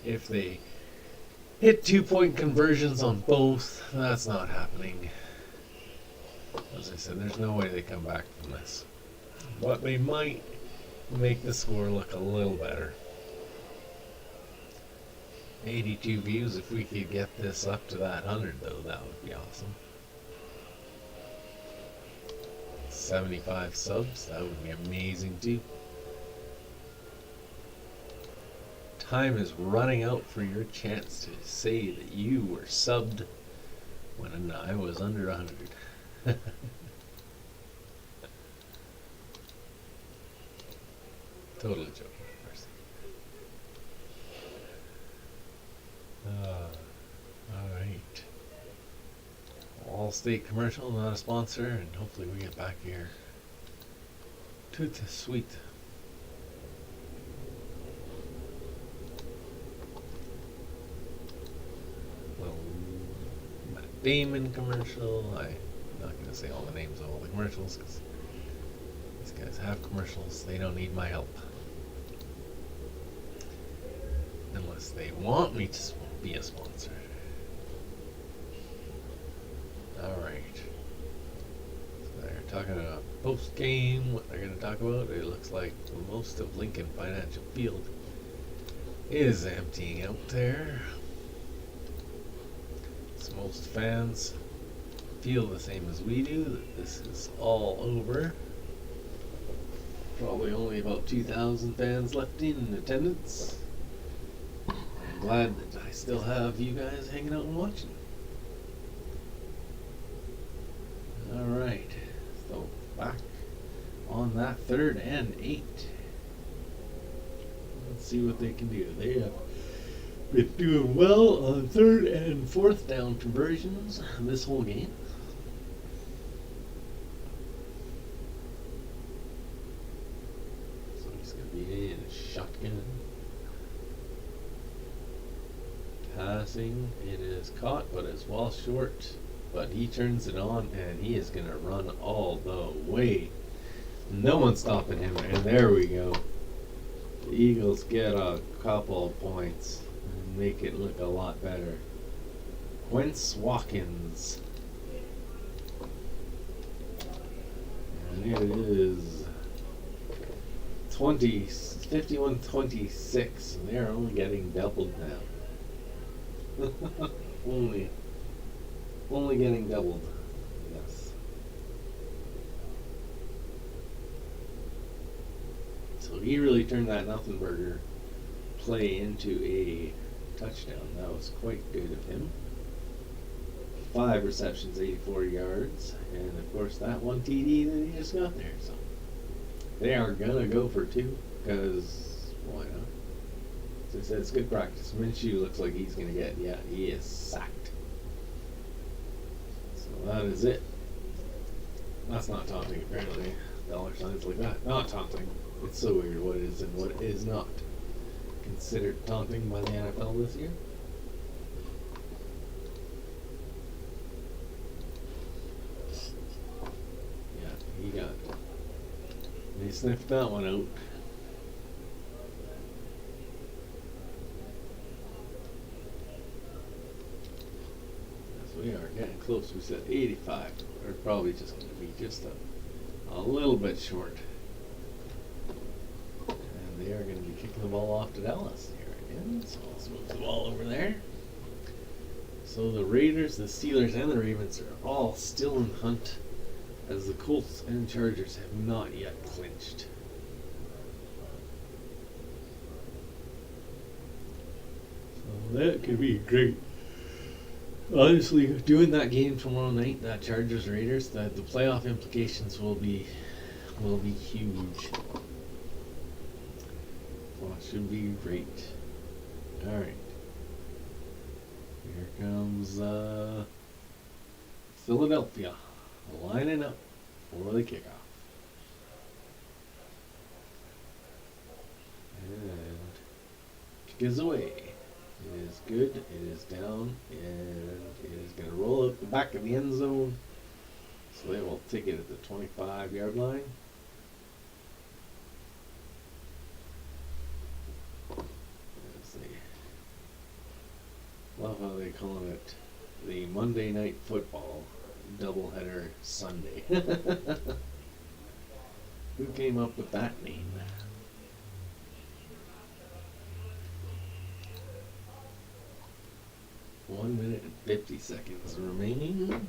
If they hit 2-point conversions on both, that's not happening. As I said, there's no way they come back from this. But they might make the score look a little better. 82 views. If we could get this up to that 100, though, that would be awesome. 75 subs, that would be amazing too. Time is running out for your chance to say that you were subbed when I was under 100. Totally joking, of course. Alright. All-state commercial, not a sponsor, and hopefully we get back here to the sweet. Little Matt Damon commercial. I'm not going to say all the names of all the commercials because these guys have commercials. They don't need my help. Unless they want me to be a sponsor. Alright. So they're talking about post-game, what they're going to talk about. It looks like most of Lincoln Financial Field is emptying out there. So most fans feel the same as we do, that this is all over. Probably only about 2,000 fans left in attendance. I'm glad that I still have you guys hanging out and watching. Alright, so back on that 3rd and 8. Let's see what they can do. They have been doing well on 3rd and 4th down conversions this whole game. So he's going to be in a shotgun. Passing, it is caught, but it's well short. But he turns it on, and he is going to run all the way. No one's stopping him, and there we go. The Eagles get a couple of points and make it look a lot better. Quince Watkins. And it is 51-26. And they're only getting doubled now. Only getting doubled. Yes. So he really turned that nothing burger play into a touchdown. That was quite good of him. 5 receptions, 84 yards, and of course that one TD that he just got there. So they are gonna go for 2 because why not? As I said, it's good practice. Minshew looks like he's gonna get, yeah, he is sacked. So that is it. That's not taunting, apparently. Dollar signs like that. Not taunting. It's so weird what is and what is not considered taunting by the NFL this year. Yeah, he got it. They sniffed that one out. Yes, we are getting close. We said 85. We're probably just going to be just a little bit short. And they are going to be kicking the ball off to Dallas here again. So let's move the ball over there. So the Raiders, the Steelers, and the Ravens are all still in the hunt, as the Colts and Chargers have not yet clinched. So that could be great. Honestly, doing that game tomorrow night, that Chargers Raiders, the playoff implications will be will be huge. Well, should be great. Alright. Here comes Philadelphia lining up for the kickoff. And kick is away. It is good. It is down. And it is going to roll out the back of the end zone. So they will take it at the 25-yard line. Love how they call it the Monday Night Football doubleheader Sunday. Who came up with that name? One minute and 50 seconds remaining.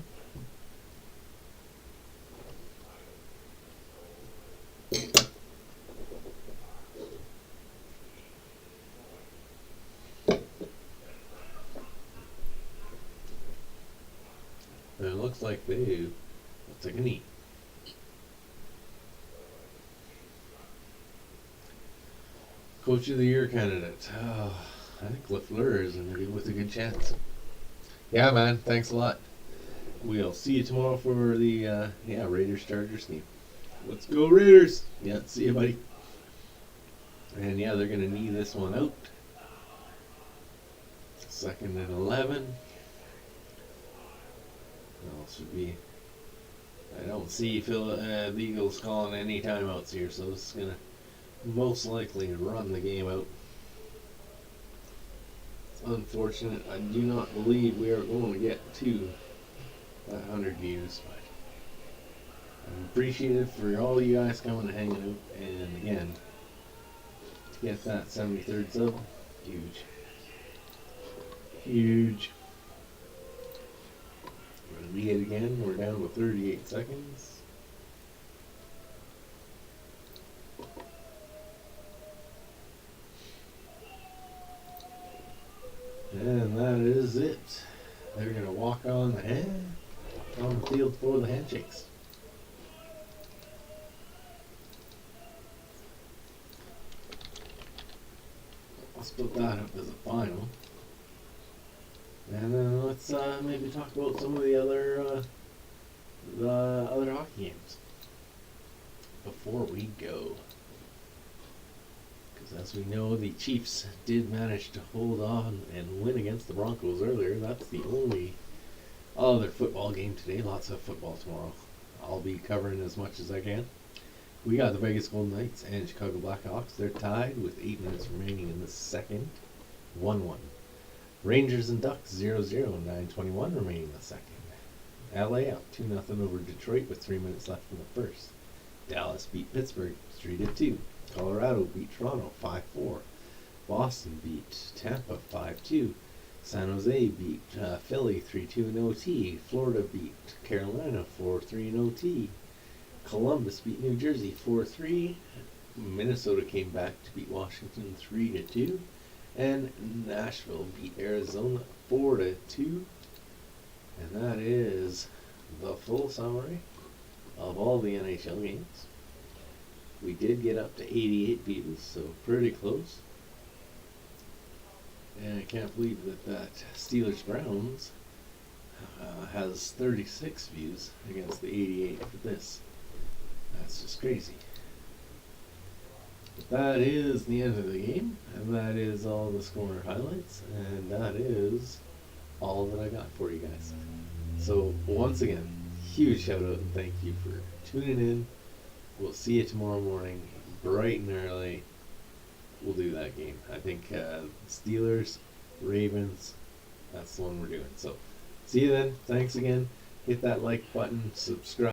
And it looks like they will take a knee. Coach of the Year candidate. I think LaFleur is with a good chance. Yeah, man. Thanks a lot. We'll see you tomorrow for the Raiders Chargers game. Let's go Raiders! Yeah, see you, buddy. And yeah, they're gonna knee this one out. 2nd and 11. Well, should be. I don't see the Eagles calling any timeouts here, so this is gonna most likely run the game out. It's unfortunate. I do not believe we are going to get to 100 views, but I'm appreciative for all you guys coming and hanging out. And again, to get that 73rd sub, huge. Huge. We're going to be it again. We're down to 38 seconds. And that is it. They're going to walk on the field for the handshakes. Let's put that up as a final. And then let's maybe talk about some of the other hockey games before we go. Because as we know, the Chiefs did manage to hold on and win against the Broncos earlier. That's the only other football game today. Lots of football tomorrow. I'll be covering as much as I can. We got the Vegas Golden Knights and Chicago Blackhawks. They're tied with 8 minutes remaining in the second. 1-1. Rangers and Ducks 0-0, 9:21 remaining in the second. LA up 2-0 over Detroit with 3 minutes left in the first. Dallas beat Pittsburgh 3-2. Colorado beat Toronto 5-4. Boston beat Tampa 5-2. San Jose beat Philly 3-2 in OT. Florida beat Carolina 4-3 in OT. Columbus beat New Jersey 4-3. Minnesota came back to beat Washington 3-2. And Nashville beat Arizona 4-2. And that is the full summary of all the NHL games. We did get up to 88 views, so pretty close. And I can't believe that Steelers Browns has 36 views against the 88 for this. That's just crazy. But that is the end of the game, and that is all the score highlights, and that is all that I got for you guys. So once again, huge shout out and thank you for tuning in. We'll see you tomorrow morning, bright and early. We'll do that game. I think Steelers, Ravens, that's the one we're doing. So see you then. Thanks again. Hit that like button, subscribe.